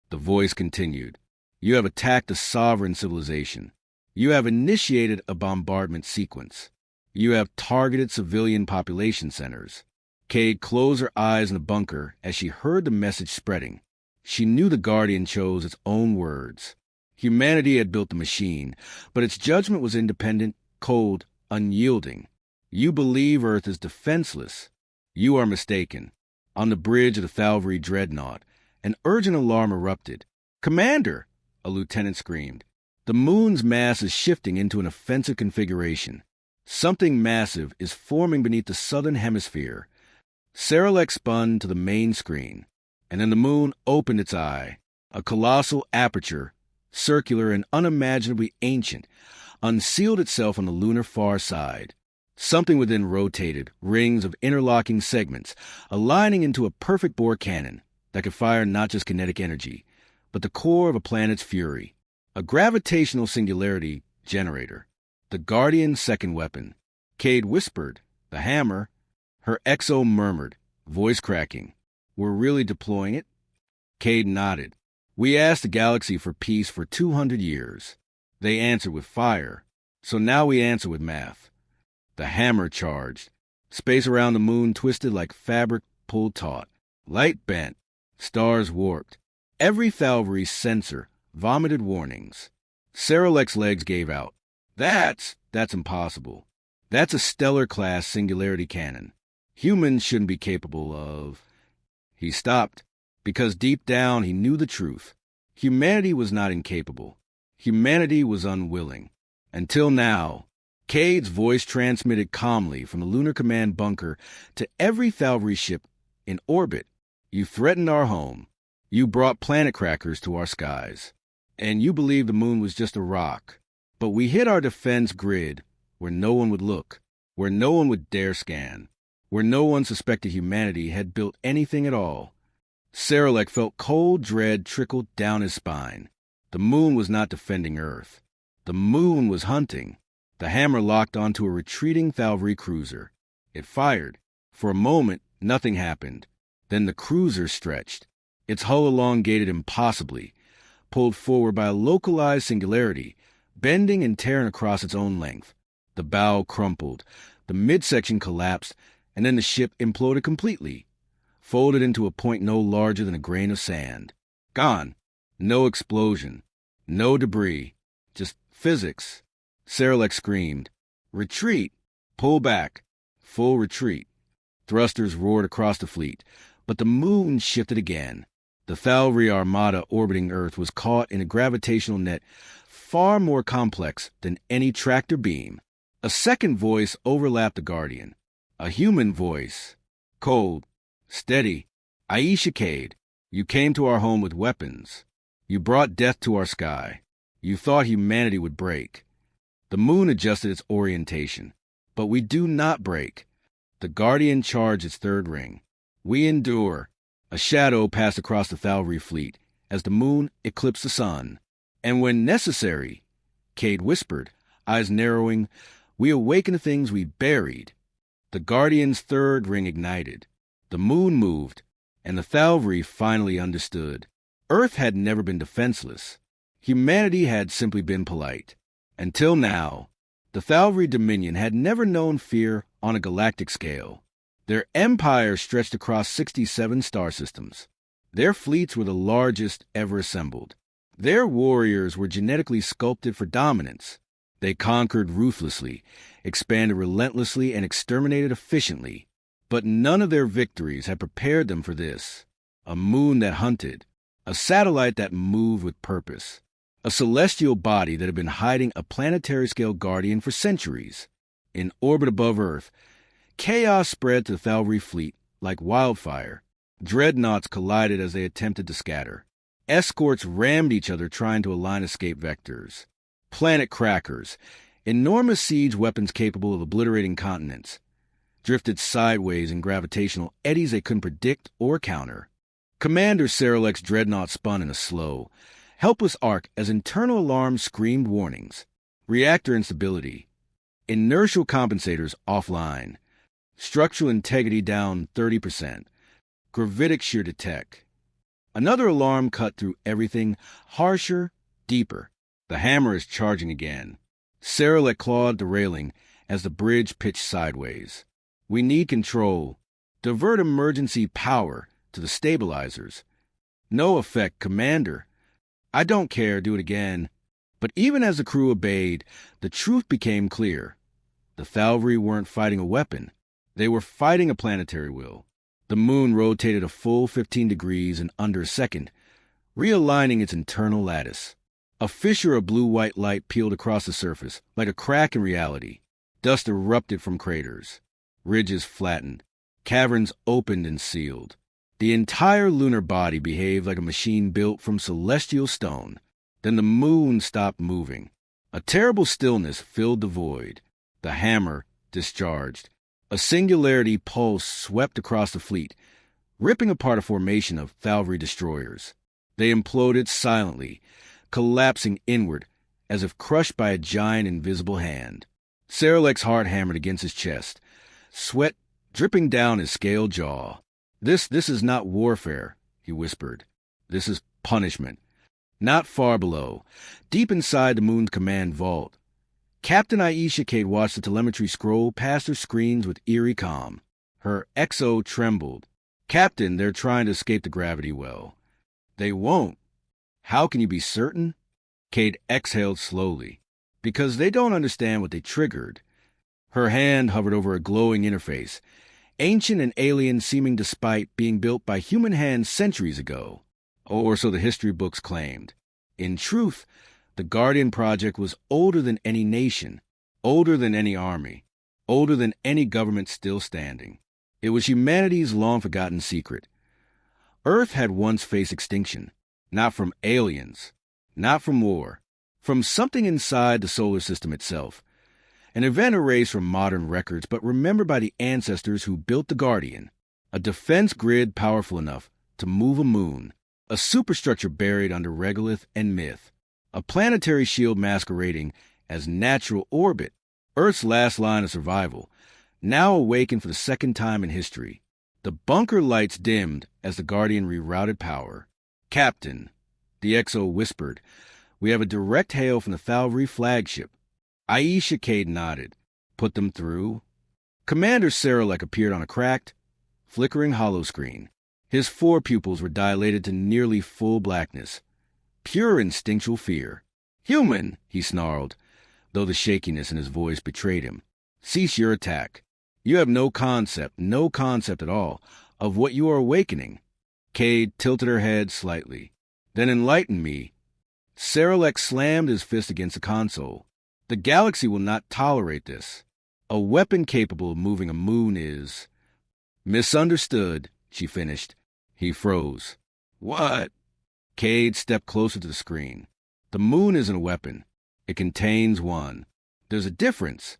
The voice continued. "You have attacked a sovereign civilization. You have initiated a bombardment sequence. You have targeted civilian population centers." Cade closed her eyes in the bunker as she heard the message spreading. She knew the Guardian chose its own words. Humanity had built the machine, but its judgment was independent, cold, unyielding. "You believe Earth is defenseless. You are mistaken." On the bridge of the Thalvori dreadnought, an urgent alarm erupted. "Commander!" a lieutenant screamed. "The moon's mass is shifting into an offensive configuration. Something massive is forming beneath the southern hemisphere." Serelek spun to the main screen, and then the moon opened its eye. A colossal aperture, circular and unimaginably ancient, unsealed itself on the lunar far side. Something within rotated, rings of interlocking segments, aligning into a perfect bore cannon that could fire not just kinetic energy, but the core of a planet's fury. A gravitational singularity generator. The Guardian's second weapon. Cade whispered, "The hammer." Her exo murmured, voice cracking, "We're really deploying it?" Cade nodded. "We asked the galaxy for peace for 200 years. They answered with fire. So now we answer with math." The hammer charged. Space around the moon twisted like fabric pulled taut. Light bent. Stars warped. Every Thalvori sensor vomited warnings. Serelek's legs gave out. That's impossible. That's a stellar-class singularity cannon. Humans shouldn't be capable of... He stopped, because deep down he knew the truth. Humanity was not incapable. Humanity was unwilling. Until now, Cade's voice transmitted calmly from the Lunar Command bunker to every Thalvori ship in orbit. You threatened our home. You brought planet crackers to our skies. And you believed the moon was just a rock. But we hit our defense grid where no one would look, where no one would dare scan, where no one suspected humanity had built anything at all. Serelek felt cold dread trickle down his spine. The moon was not defending Earth. The moon was hunting. The hammer locked onto a retreating Thalvori cruiser. It fired. For a moment, nothing happened. Then the cruiser stretched. Its hull elongated impossibly, pulled forward by a localized singularity, bending and tearing across its own length. The bow crumpled, the midsection collapsed, and then the ship imploded completely, folded into a point no larger than a grain of sand. Gone. No explosion. No debris. Just physics. Serelek screamed. Retreat! Pull back! Full retreat. Thrusters roared across the fleet, but the moon shifted again. The Thalvori armada orbiting Earth was caught in a gravitational net far more complex than any tractor beam. A second voice overlapped the Guardian. A human voice. Cold. Steady. Aisha Cade, you came to our home with weapons. You brought death to our sky. You thought humanity would break. The moon adjusted its orientation. But we do not break. The Guardian charged its third ring. We endure. A shadow passed across the Thalvori fleet as the moon eclipsed the sun. And when necessary, Cade whispered, eyes narrowing, we awaken the things we buried. The Guardian's third ring ignited. The moon moved, and the Thalvori finally understood. Earth had never been defenseless. Humanity had simply been polite. Until now, the Thalvori Dominion had never known fear on a galactic scale. Their empire stretched across 67 star systems. Their fleets were the largest ever assembled. Their warriors were genetically sculpted for dominance. They conquered ruthlessly, expanded relentlessly, and exterminated efficiently. But none of their victories had prepared them for this. A moon that hunted. A satellite that moved with purpose. A celestial body that had been hiding a planetary-scale guardian for centuries. In orbit above Earth, chaos spread to the Thalvori fleet like wildfire. Dreadnoughts collided as they attempted to scatter. Escorts rammed each other trying to align escape vectors. Planet crackers, enormous siege weapons capable of obliterating continents, drifted sideways in gravitational eddies they couldn't predict or counter. Commander Serelek's dreadnought spun in a slow, helpless arc as internal alarms screamed warnings. Reactor instability. Inertial compensators offline. Structural integrity down 30%. Gravitic shear detect. Another alarm cut through everything, harsher, deeper. The hammer is charging again. Serelek clawed the railing as the bridge pitched sideways. We need control. Divert emergency power to the stabilizers. No effect, Commander. I don't care, do it again. But even as the crew obeyed, the truth became clear. The Thalvori weren't fighting a weapon. They were fighting a planetary will. The moon rotated a full 15 degrees in under a second, realigning its internal lattice. A fissure of blue-white light peeled across the surface, like a crack in reality. Dust erupted from craters. Ridges flattened. Caverns opened and sealed. The entire lunar body behaved like a machine built from celestial stone. Then the moon stopped moving. A terrible stillness filled the void. The hammer discharged. A singularity pulse swept across the fleet, ripping apart a formation of Thalvori destroyers. They imploded silently, collapsing inward as if crushed by a giant invisible hand. Serelek's heart hammered against his chest, sweat dripping down his scaled jaw. This is not warfare, he whispered. This is punishment. Not far below, deep inside the moon's command vault, Captain Aisha Cade watched the telemetry scroll past her screens with eerie calm. Her exo trembled. Captain, they're trying to escape the gravity well. They won't. How can you be certain? Cade exhaled slowly. Because they don't understand what they triggered. Her hand hovered over a glowing interface, ancient and alien seeming despite being built by human hands centuries ago. Or so the history books claimed. In truth, the Guardian Project was older than any nation, older than any army, older than any government still standing. It was humanity's long-forgotten secret. Earth had once faced extinction, not from aliens, not from war, from something inside the solar system itself. An event erased from modern records, but remembered by the ancestors who built the Guardian. A defense grid powerful enough to move a moon. A superstructure buried under regolith and myth. A planetary shield masquerading as natural orbit. Earth's last line of survival. Now awakened for the second time in history. The bunker lights dimmed as the Guardian rerouted power. Captain, the XO whispered, we have a direct hail from the Thalvori flagship. Aisha Cade nodded. Put them through. Commander Saralek appeared on a cracked, flickering holoscreen. His four pupils were dilated to nearly full blackness. Pure instinctual fear. Human, he snarled, though the shakiness in his voice betrayed him. Cease your attack. You have no concept at all, of what you are awakening. Cade tilted her head slightly. Then enlighten me. Saralek slammed his fist against the console. The galaxy will not tolerate this. A weapon capable of moving a moon is... Misunderstood, she finished. He froze. What? Cade stepped closer to the screen. The moon isn't a weapon. It contains one. There's a difference.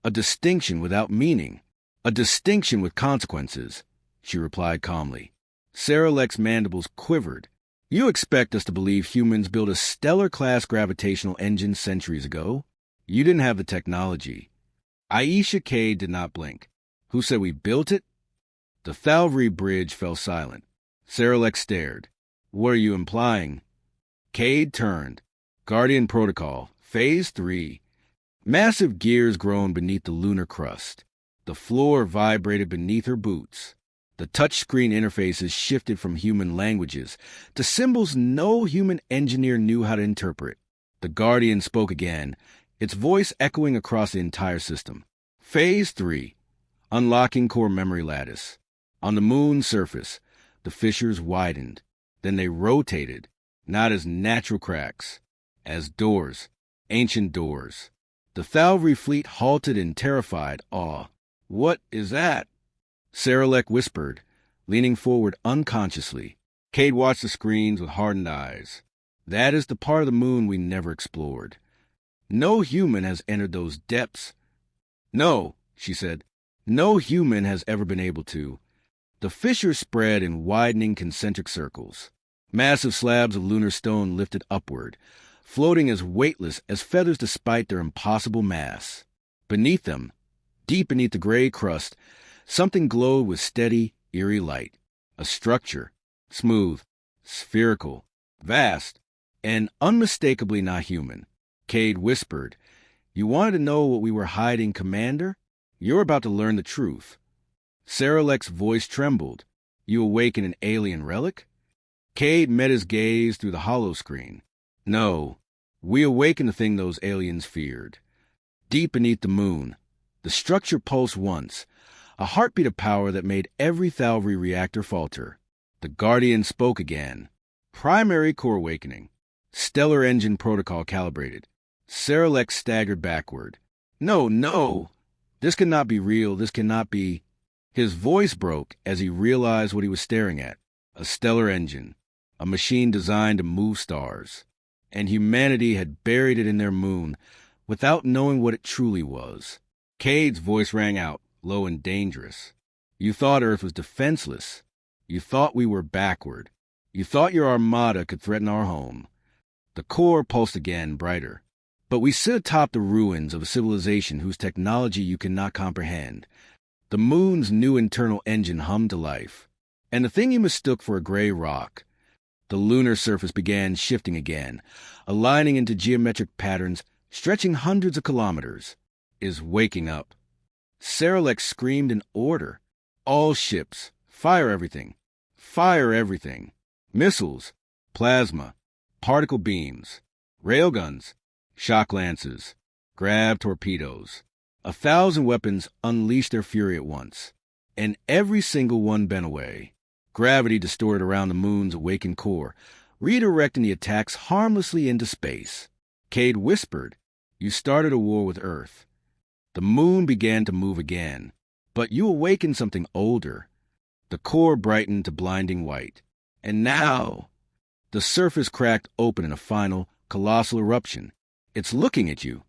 A distinction without meaning. A distinction with consequences, she replied calmly. Saralek's mandibles quivered. You expect us to believe humans built a stellar-class gravitational engine centuries ago? You didn't have the technology. Aisha Cade did not blink. Who said we built it? The Thalvori bridge fell silent. Saralek stared. What are you implying? Cade turned. Guardian Protocol, Phase 3. Massive gears groaned beneath the lunar crust. The floor vibrated beneath her boots. The touchscreen interfaces shifted from human languages to symbols no human engineer knew how to interpret. The Guardian spoke again, its voice echoing across the entire system. Phase 3. Unlocking core memory lattice. On the moon's surface, the fissures widened. Then they rotated, not as natural cracks, as doors, ancient doors. The Thalvori fleet halted in terrified awe. What is that? Saralek whispered, leaning forward unconsciously. Cade watched the screens with hardened eyes. That is the part of the moon we never explored. No human has entered those depths. No, she said. No human has ever been able to. The fissures spread in widening concentric circles. Massive slabs of lunar stone lifted upward, floating as weightless as feathers despite their impossible mass. Beneath them, deep beneath the gray crust, something glowed with steady, eerie light. A structure, smooth, spherical, vast, and unmistakably not human. Cade whispered, You wanted to know what we were hiding, Commander? You're about to learn the truth. Saralek's voice trembled. You awaken an alien relic? Cade met his gaze through the holoscreen. No, we awaken the thing those aliens feared. Deep beneath the moon, the structure pulsed once, a heartbeat of power that made every Thalvori reactor falter. The Guardian spoke again. Primary core awakening. Stellar engine protocol calibrated. Saralek staggered backward. No! This cannot be real, this cannot be... His voice broke as he realized what he was staring at. A stellar engine. A machine designed to move stars. And humanity had buried it in their moon without knowing what it truly was. Cade's voice rang out, low and dangerous. You thought Earth was defenseless. You thought we were backward. You thought your armada could threaten our home. The core pulsed again, brighter. But we sit atop the ruins of a civilization whose technology you cannot comprehend. The moon's new internal engine hummed to life. And the thing you mistook for a gray rock, the lunar surface began shifting again, aligning into geometric patterns stretching hundreds of kilometers, is waking up. Saralek screamed an order. All ships, fire everything. Fire everything. Missiles, plasma, particle beams, railguns, shock lances, grav torpedoes. 1,000 weapons unleashed their fury at once, and every single one bent away. Gravity distorted around the moon's awakened core, redirecting the attacks harmlessly into space. Cade whispered, "You started a war with Earth." The moon began to move again, but you awakened something older. The core brightened to blinding white. And now, the surface cracked open in a final, colossal eruption. It's looking at you.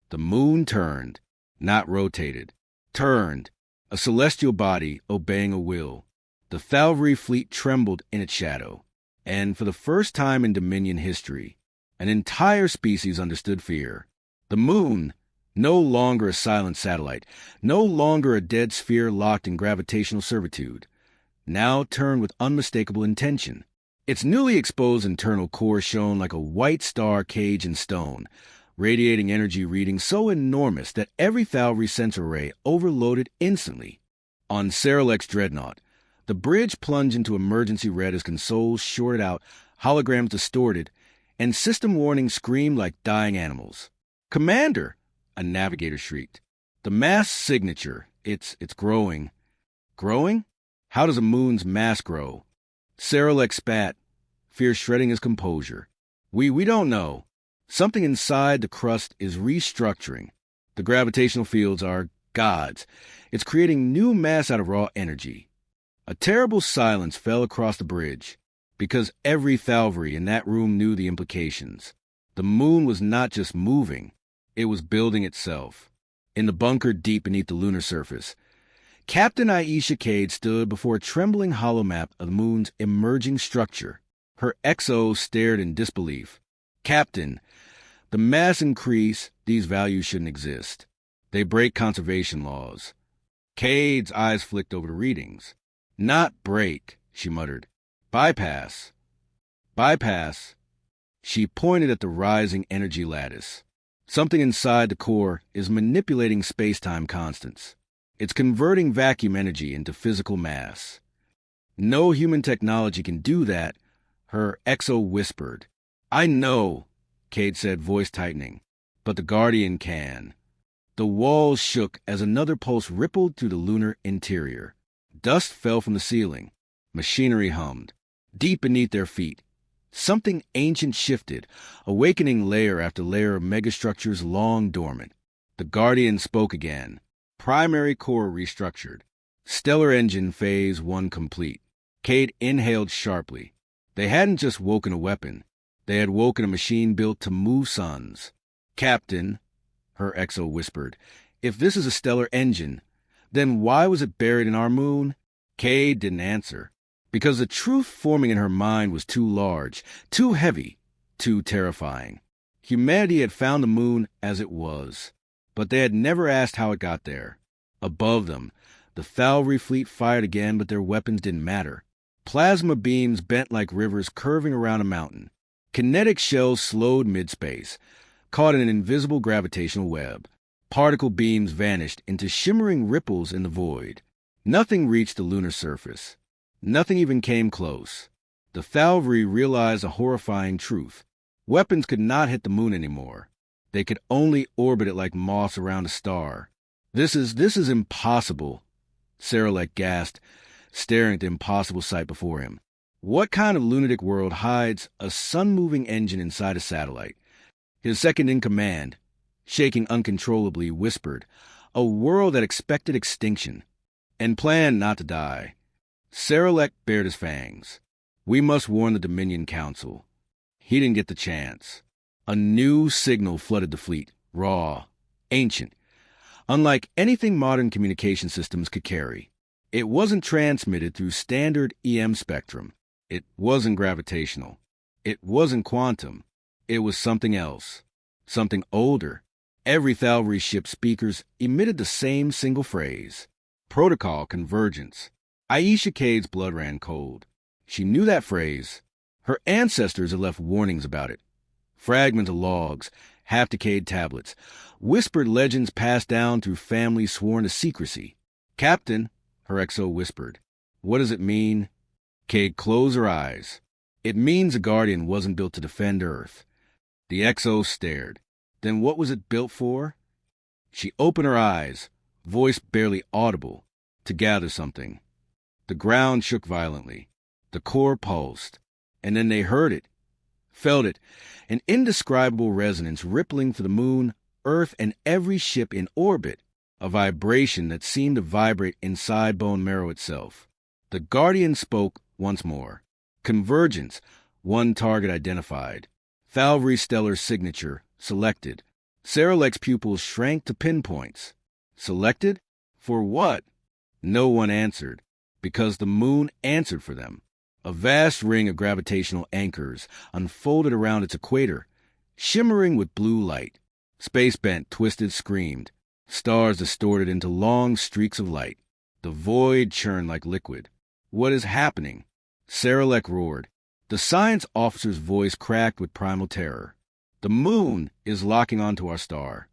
The moon turned, not rotated. Turned, a celestial body obeying a will. The Thalvori fleet trembled in its shadow. And for the first time in Dominion history, an entire species understood fear. The moon, no longer a silent satellite, no longer a dead sphere locked in gravitational servitude, now turned with unmistakable intention. Its newly exposed internal core shone like a white star cage in stone, radiating energy readings so enormous that every Thalvori sensor array overloaded instantly. On Serelek's dreadnought, the bridge plunged into emergency red as consoles shorted out, holograms distorted, and system warnings screamed like dying animals. "Commander!" a navigator shrieked. "The mass signature. It's growing." "Growing? How does a moon's mass grow?" Serelek spat, fear shredding his composure. We don't know. Something inside the crust is restructuring. The gravitational fields are gods. It's creating new mass out of raw energy." A terrible silence fell across the bridge, because every Thalvori in that room knew the implications. The moon was not just moving, it was building itself. In the bunker deep beneath the lunar surface, Captain Aisha Cade stood before a trembling holomap of the moon's emerging structure. Her XO stared in disbelief. "Captain, the mass increase, these values shouldn't exist. They break conservation laws." Cade's eyes flicked over the readings. "Not break," she muttered. "Bypass. Bypass." She pointed at the rising energy lattice. Something inside the core is manipulating space-time constants. It's converting vacuum energy into physical mass. "No human technology can do that," her XO whispered. "I know," Cade said, voice tightening, "but the Guardian can." The walls shook as another pulse rippled through the lunar interior. Dust fell from the ceiling. Machinery hummed. Deep beneath their feet, something ancient shifted, awakening layer after layer of megastructures long dormant. The Guardian spoke again. Primary core restructured. Stellar engine phase 1 complete. Cade inhaled sharply. They hadn't just woken a weapon. They had woken a machine built to move suns. "Captain," her XO whispered, "if this is a stellar engine, then why was it buried in our moon?" Cade didn't answer, because the truth forming in her mind was too large, too heavy, too terrifying. Humanity had found the moon as it was, but they had never asked how it got there. Above them, the Thalvori fleet fired again, but their weapons didn't matter. Plasma beams bent like rivers curving around a mountain. Kinetic shells slowed mid-space, caught in an invisible gravitational web. Particle beams vanished into shimmering ripples in the void. Nothing reached the lunar surface. Nothing even came close. The Thalvori realized a horrifying truth. Weapons could not hit the moon anymore. They could only orbit it like moths around a star. This is impossible," Serelek gasped, staring at the impossible sight before him. What kind of lunatic world hides a sun-moving engine inside a satellite? His second-in-command, shaking uncontrollably, whispered, "A world that expected extinction and planned not to die." Serelek bared his fangs. "We must warn the Dominion Council." He didn't get the chance. A new signal flooded the fleet, raw, ancient, unlike anything modern communication systems could carry. It wasn't transmitted through standard EM spectrum. It wasn't gravitational. It wasn't quantum. It was something else, something older. Every Thalvori ship's speakers emitted the same single phrase: protocol convergence. Aisha Cade's blood ran cold. She knew that phrase. Her ancestors had left warnings about it. Fragments of logs, half-decayed tablets, whispered legends passed down through families sworn to secrecy. "Captain," her XO whispered, "what does it mean?" Cade closed her eyes. It means the Guardian wasn't built to defend Earth. The XO stared. Then what was it built for? She opened her eyes, voice barely audible, to gather something. The ground shook violently. The core pulsed. And then they heard it, felt it, an indescribable resonance rippling through the moon, Earth, and every ship in orbit, a vibration that seemed to vibrate inside bone marrow itself. The Guardian spoke once more. Convergence, one target identified. Thalvori stellar signature, selected. Saralek's pupils shrank to pinpoints. Selected? For what? No one answered, because the moon answered for them. A vast ring of gravitational anchors unfolded around its equator, shimmering with blue light. Space bent, twisted, screamed. Stars distorted into long streaks of light. The void churned like liquid. What is happening? Saralek roared. The science officer's voice cracked with primal terror. The moon is locking onto our star.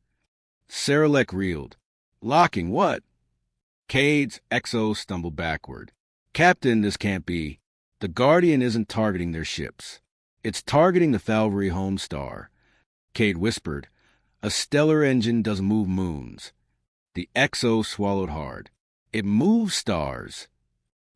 Saralek reeled. Locking what? Cade's XO stumbled backward. Captain, this can't be. The Guardian isn't targeting their ships. It's targeting the Thalvori home star. Cade whispered. A stellar engine doesn't move moons. The XO swallowed hard. It moves stars.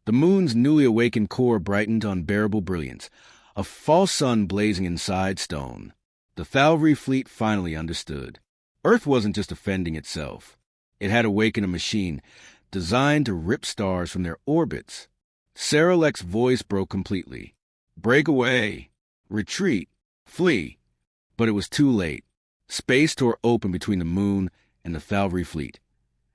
The moon's newly awakened core brightened to unbearable brilliance, a false sun blazing inside stone. The Thalvori fleet finally understood. Earth wasn't just defending itself. It had awakened a machine designed to rip stars from their orbits. Saralek's voice broke completely. Break away. Retreat. Flee. But it was too late. Space tore open between the moon and the Thalvori fleet.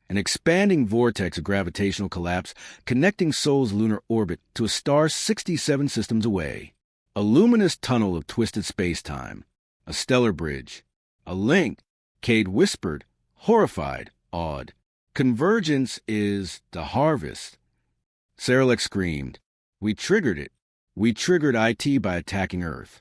An expanding vortex of gravitational collapse connecting Sol's lunar orbit to a star 67 systems away. A luminous tunnel of twisted space-time. A stellar bridge. A link. Cade whispered, horrified, awed. Convergence is the harvest. Saralek screamed. We triggered it. We triggered IT by attacking Earth.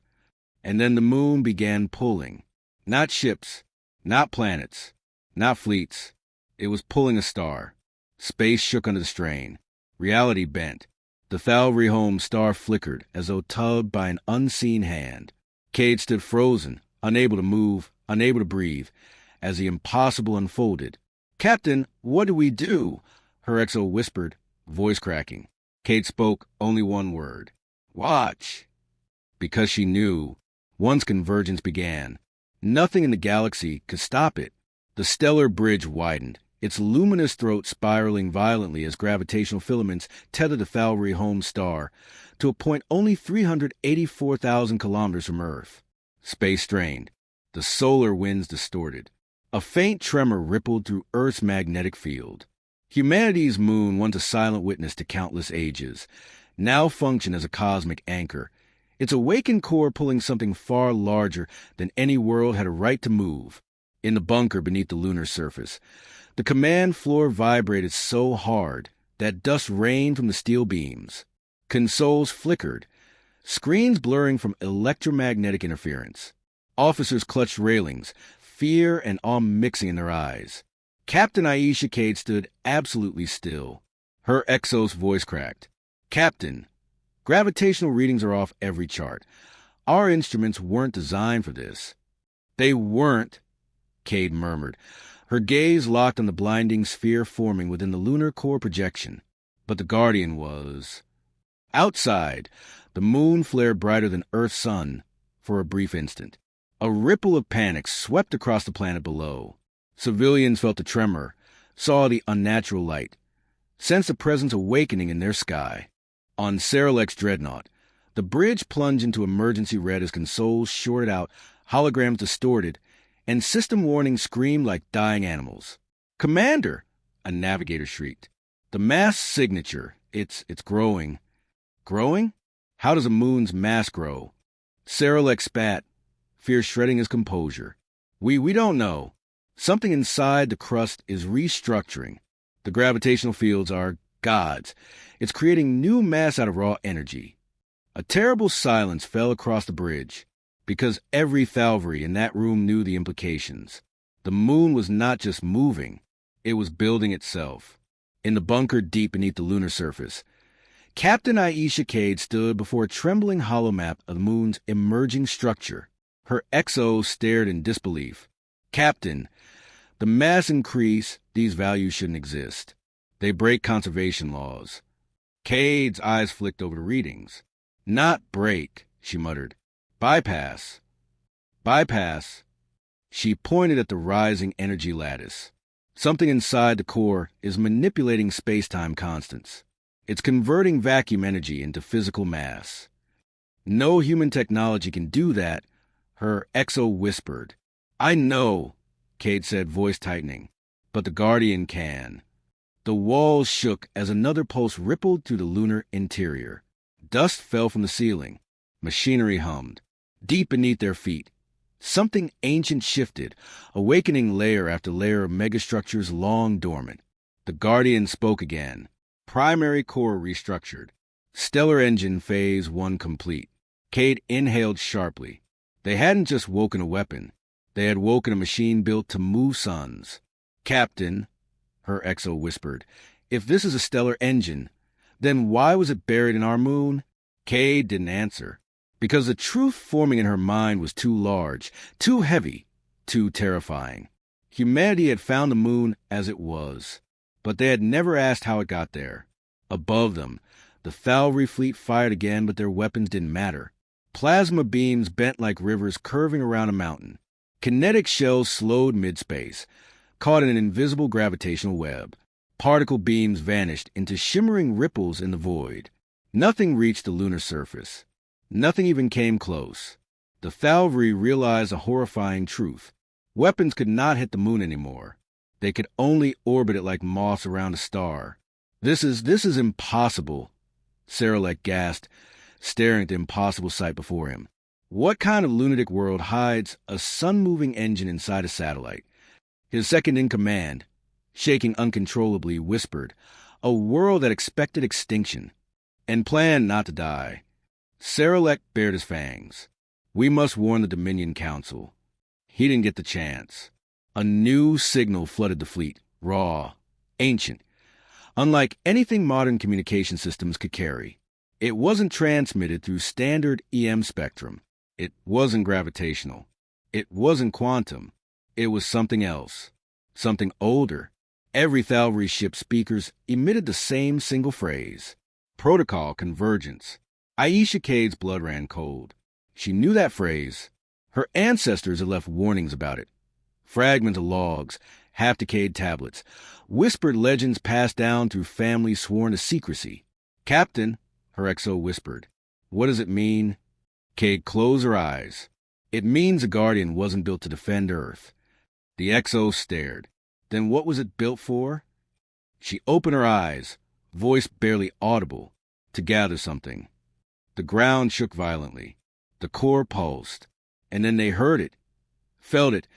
And then the moon began pulling. Not ships, not planets, not fleets. It was pulling a star. Space shook under the strain. Reality bent. The Thalvori home star flickered as though tugged by an unseen hand. Cade stood frozen, unable to move, unable to breathe, as the impossible unfolded. Captain, what do we do? Her XO whispered, voice cracking. Cade spoke only one word. Watch. Because she knew, once convergence began, nothing in the galaxy could stop it. The stellar bridge widened, its luminous throat spiraling violently as gravitational filaments tethered the Thalvori home star to a point only 384,000 kilometers from Earth. Space strained. The solar winds distorted. A faint tremor rippled through Earth's magnetic field. Humanity's moon, once a silent witness to countless ages, now functioned as a cosmic anchor, its awakened core pulling something far larger than any world had a right to move. In the bunker beneath the lunar surface, the command floor vibrated so hard that dust rained from the steel beams. Consoles flickered, screens blurring from electromagnetic interference. Officers clutched railings, fear and awe mixing in their eyes. Captain Aisha Cade stood absolutely still. Her XO's voice cracked. Captain, gravitational readings are off every chart. Our instruments weren't designed for this. They weren't, Cade murmured, her gaze locked on the blinding sphere forming within the lunar core projection. But the Guardian was. Outside, the moon flared brighter than Earth's sun for a brief instant. A ripple of panic swept across the planet below. Civilians felt the tremor, saw the unnatural light, sensed a presence awakening in their sky. On Saralek's dreadnought, the bridge plunged into emergency red as consoles shorted out, holograms distorted, and system warnings screamed like dying animals. Commander! A navigator shrieked. The mass signature. It's growing. Growing? How does a moon's mass grow? Saralek spat, fear shredding his composure. We don't know. Something inside the crust is restructuring. The gravitational fields are gods. It's creating new mass out of raw energy. A terrible silence fell across the bridge, because every Thalvori in that room knew the implications. The moon was not just moving, it was building itself. In the bunker deep beneath the lunar surface, Captain Aisha Cade stood before a trembling hollow map of the moon's emerging structure. Her XO stared in disbelief. Captain, the mass increase, these values shouldn't exist. They break conservation laws. Cade's eyes flicked over the readings. Not break, she muttered. Bypass. Bypass. She pointed at the rising energy lattice. Something inside the core is manipulating space-time constants. It's converting vacuum energy into physical mass. No human technology can do that, her XO whispered. I know, Cade said, voice tightening, but the Guardian can. The walls shook as another pulse rippled through the lunar interior. Dust fell from the ceiling. Machinery hummed. Deep beneath their feet, something ancient shifted, awakening layer after layer of megastructures long dormant. The Guardian spoke again. Primary core restructured. Stellar engine phase 1 complete. Cade inhaled sharply. They hadn't just woken a weapon. They had woken a machine built to move suns. Captain, her XO whispered, if this is a stellar engine, then why was it buried in our moon? Cade didn't answer. Because the truth forming in her mind was too large, too heavy, too terrifying. Humanity had found the moon as it was, but they had never asked how it got there. Above them, the Thalvori fleet fired again, but their weapons didn't matter. Plasma beams bent like rivers curving around a mountain. Kinetic shells slowed mid-space, caught in an invisible gravitational web. Particle beams vanished into shimmering ripples in the void. Nothing reached the lunar surface. Nothing even came close. The Thalvori realized a horrifying truth. Weapons could not hit the moon anymore. They could only orbit it like moths around a star. This is impossible, Saralek gasped, staring at the impossible sight before him. What kind of lunatic world hides a sun-moving engine inside a satellite? His second-in-command, shaking uncontrollably, whispered, a world that expected extinction and planned not to die. Saralek bared his fangs. We must warn the Dominion Council. He didn't get the chance. A new signal flooded the fleet, raw, ancient, unlike anything modern communication systems could carry. It wasn't transmitted through standard EM spectrum. It wasn't gravitational. It wasn't quantum. It was something else, something older. Every Thalvori ship's speakers emitted the same single phrase. Protocol convergence. Aisha Cade's blood ran cold. She knew that phrase. Her ancestors had left warnings about it. Fragments of logs, half-decayed tablets, whispered legends passed down through families sworn to secrecy. Captain, her XO whispered. What does it mean? Cade closed her eyes. It means the Guardian wasn't built to defend Earth. The XO stared. Then what was it built for? She opened her eyes, voice barely audible, to gather something. The ground shook violently. The core pulsed. And then they heard it, felt it,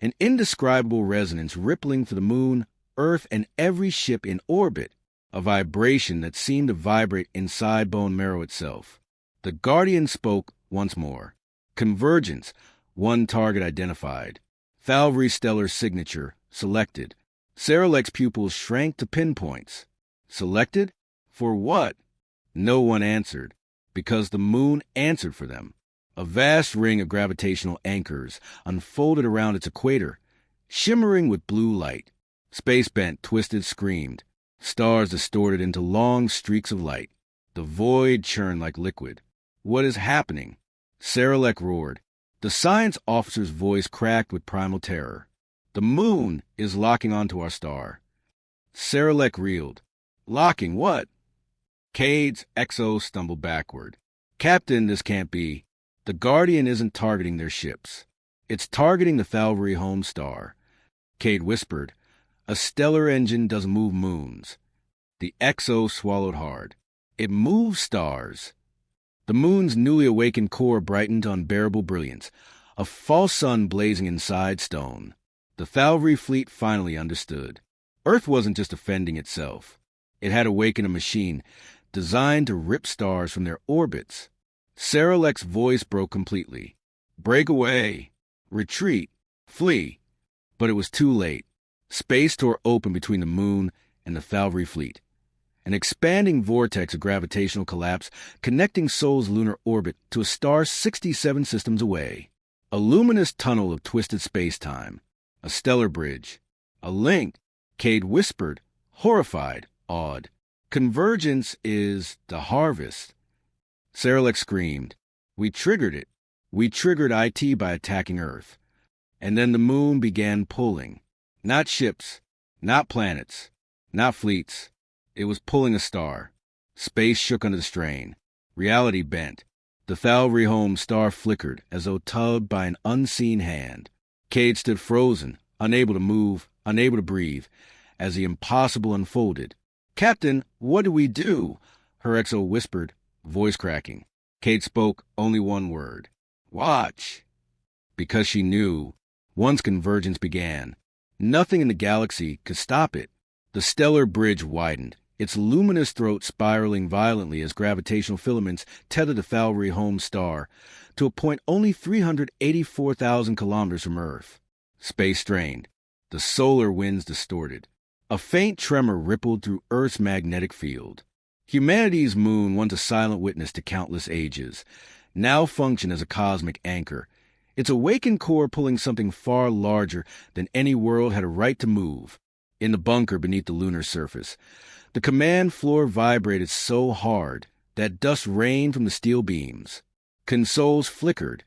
an indescribable resonance rippling through the moon, Earth, and every ship in orbit, a vibration that seemed to vibrate inside bone marrow itself. The Guardian spoke once more. Convergence, one target identified. Thalvori stellar signature, selected. Saralek's pupils shrank to pinpoints. Selected? For what? No one answered, because the moon answered for them. A vast ring of gravitational anchors unfolded around its equator, shimmering with blue light. Space bent, twisted, screamed. Stars distorted into long streaks of light. The void churned like liquid. What is happening? Saralek roared. The science officer's voice cracked with primal terror. The moon is locking onto our star. Saralek reeled. Locking what? Cade's XO stumbled backward. Captain, this can't be. The Guardian isn't targeting their ships. It's targeting the Thalvori home star. Cade whispered. A stellar engine doesn't move moons. The XO swallowed hard. It moves stars. The moon's newly awakened core brightened to unbearable brilliance, a false sun blazing inside stone. The Thalvori fleet finally understood. Earth wasn't just defending itself. It had awakened a machine designed to rip stars from their orbits. Saralek's voice broke completely. Break away. Retreat. Flee. But it was too late. Space tore open between the moon and the Thalvori fleet. an expanding vortex of gravitational collapse connecting Sol's lunar orbit to a star 67 systems away. A luminous tunnel of twisted space-time. A stellar bridge. A link, Cade whispered, horrified, awed. Convergence is the harvest. Sarelek screamed. We triggered it. We triggered IT by attacking Earth. And then the moon began pulling. Not ships, not planets, not fleets. It was pulling a star. Space shook under the strain. Reality bent. The Thalvori home star flickered as though tugged by an unseen hand. Cade stood frozen, unable to move, unable to breathe, as the impossible unfolded. Captain, what do we do? Her XO whispered, voice cracking. Cade spoke only one word. Watch. Because she knew, once convergence began, nothing in the galaxy could stop it. The stellar bridge widened, its luminous throat spiraling violently as gravitational filaments tethered the Thalvori home star to a point only 384,000 kilometers from Earth. Space strained. The solar winds distorted. A faint tremor rippled through Earth's magnetic field. Humanity's moon, once a silent witness to countless ages, now functioned as a cosmic anchor, its awakened core pulling something far larger than any world had a right to move. In the bunker beneath the lunar surface, the command floor vibrated so hard that dust rained from the steel beams. Consoles flickered,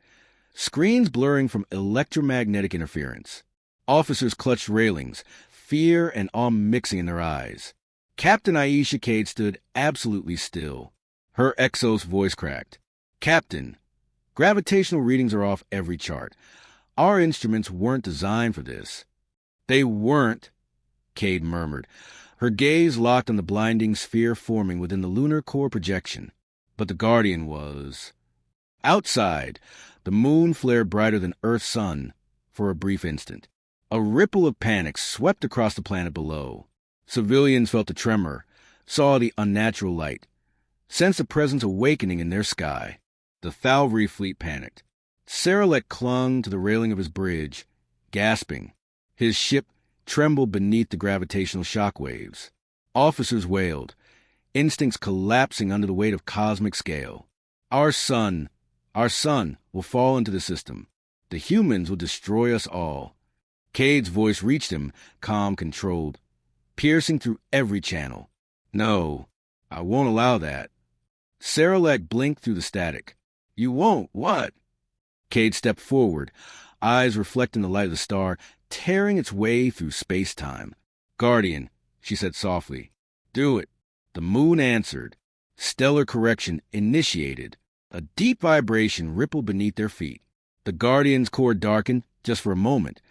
screens blurring from electromagnetic interference. Officers clutched railings, fear and awe mixing in their eyes. Captain Aisha Cade stood absolutely still. Her Exos voice cracked. Captain, gravitational readings are off every chart. Our instruments weren't designed for this. They weren't, Cade murmured, her gaze locked on the blinding sphere forming within the lunar core projection. But the Guardian was. Outside, the moon flared brighter than Earth's sun for a brief instant. A ripple of panic swept across the planet below. Civilians felt the tremor, saw the unnatural light, sensed a presence awakening in their sky. The Thalvori fleet panicked. Sarelek clung to the railing of his bridge, gasping. His ship trembled beneath the gravitational shockwaves. Officers wailed, instincts collapsing under the weight of cosmic scale. Our sun will fall into the system. The humans will destroy us all. Cade's voice reached him, calm, controlled, piercing through every channel. No, I won't allow that. Sarelek blinked through the static. You won't, what? Cade stepped forward, eyes reflecting the light of the star, tearing its way through space-time. Guardian, she said softly. Do it. The moon answered. Stellar correction initiated. A deep vibration rippled beneath their feet. The Guardian's core darkened, just for a moment,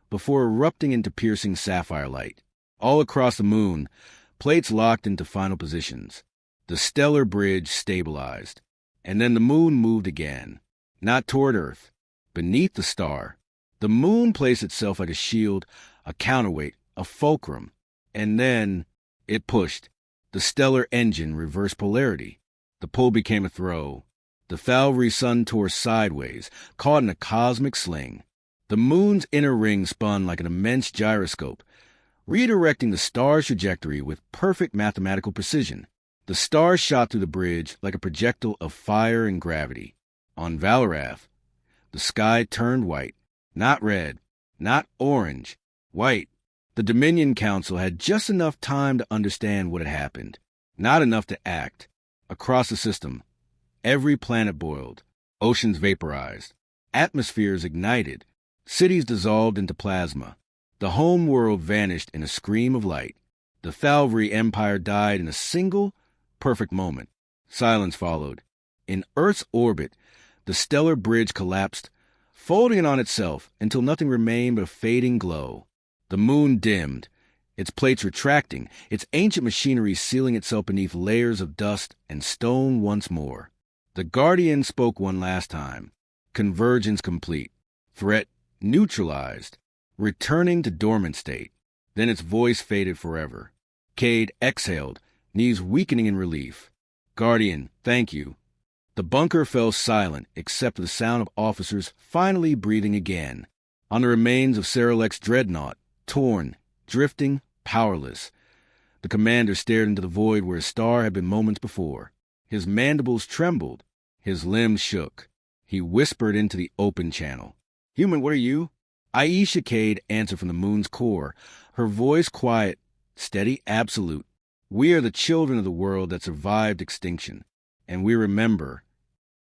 before erupting into piercing sapphire light. All across the moon, plates locked into final positions. The stellar bridge stabilized. And then the moon moved again. Not toward Earth. Beneath the star. The moon placed itself like a shield, a counterweight, a fulcrum. And then it pushed. The stellar engine reversed polarity. The pull became a throw. The Thalvori sun tore sideways, caught in a cosmic sling. The moon's inner ring spun like an immense gyroscope, redirecting the star's trajectory with perfect mathematical precision. The star shot through the bridge like a projectile of fire and gravity. On Valorath, the sky turned white. Not red, not orange, white. The Dominion Council had just enough time to understand what had happened, not enough to act. Across the system, every planet boiled, oceans vaporized, atmospheres ignited, cities dissolved into plasma. The home world vanished in a scream of light. The Thalvori Empire died in a single, perfect moment. Silence followed. In Earth's orbit, the stellar bridge collapsed, folding it on itself until nothing remained but a fading glow. The moon dimmed, its plates retracting, its ancient machinery sealing itself beneath layers of dust and stone once more. The Guardian spoke one last time. Convergence complete. Threat neutralized. Returning to dormant state. Then its voice faded forever. Cade exhaled, knees weakening in relief. Guardian, thank you. The bunker fell silent except for the sound of officers finally breathing again. On the remains of Sarelek's dreadnought, torn, drifting, powerless. The commander stared into the void where his star had been moments before. His mandibles trembled. His limbs shook. He whispered into the open channel. "Human, what are you?" Aisha Cade answered from the moon's core, her voice quiet, steady, absolute. "We are the children of the world that survived extinction, and we remember."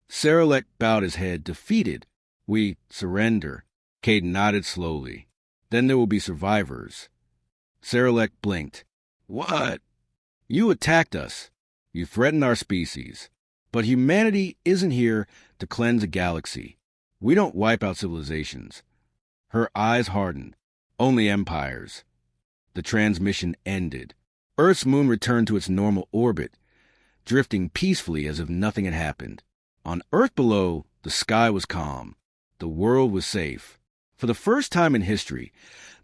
Sarelek bowed his head, defeated. "We surrender." Cade nodded slowly. "Then there will be survivors." Sarelek blinked. "What?" "You attacked us. You threatened our species. But humanity isn't here to cleanse a galaxy. We don't wipe out civilizations." Her eyes hardened. "Only empires." The transmission ended. Earth's moon returned to its normal orbit, drifting peacefully as if nothing had happened. On Earth below, the sky was calm. The world was safe. For the first time in history,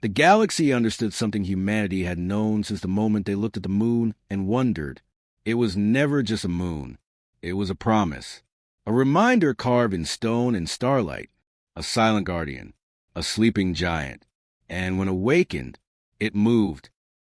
the galaxy understood something humanity had known since the moment they looked at the moon and wondered. It was never just a moon. It was a promise. A reminder carved in stone and starlight. A silent guardian. A sleeping giant. And when awakened, it moved.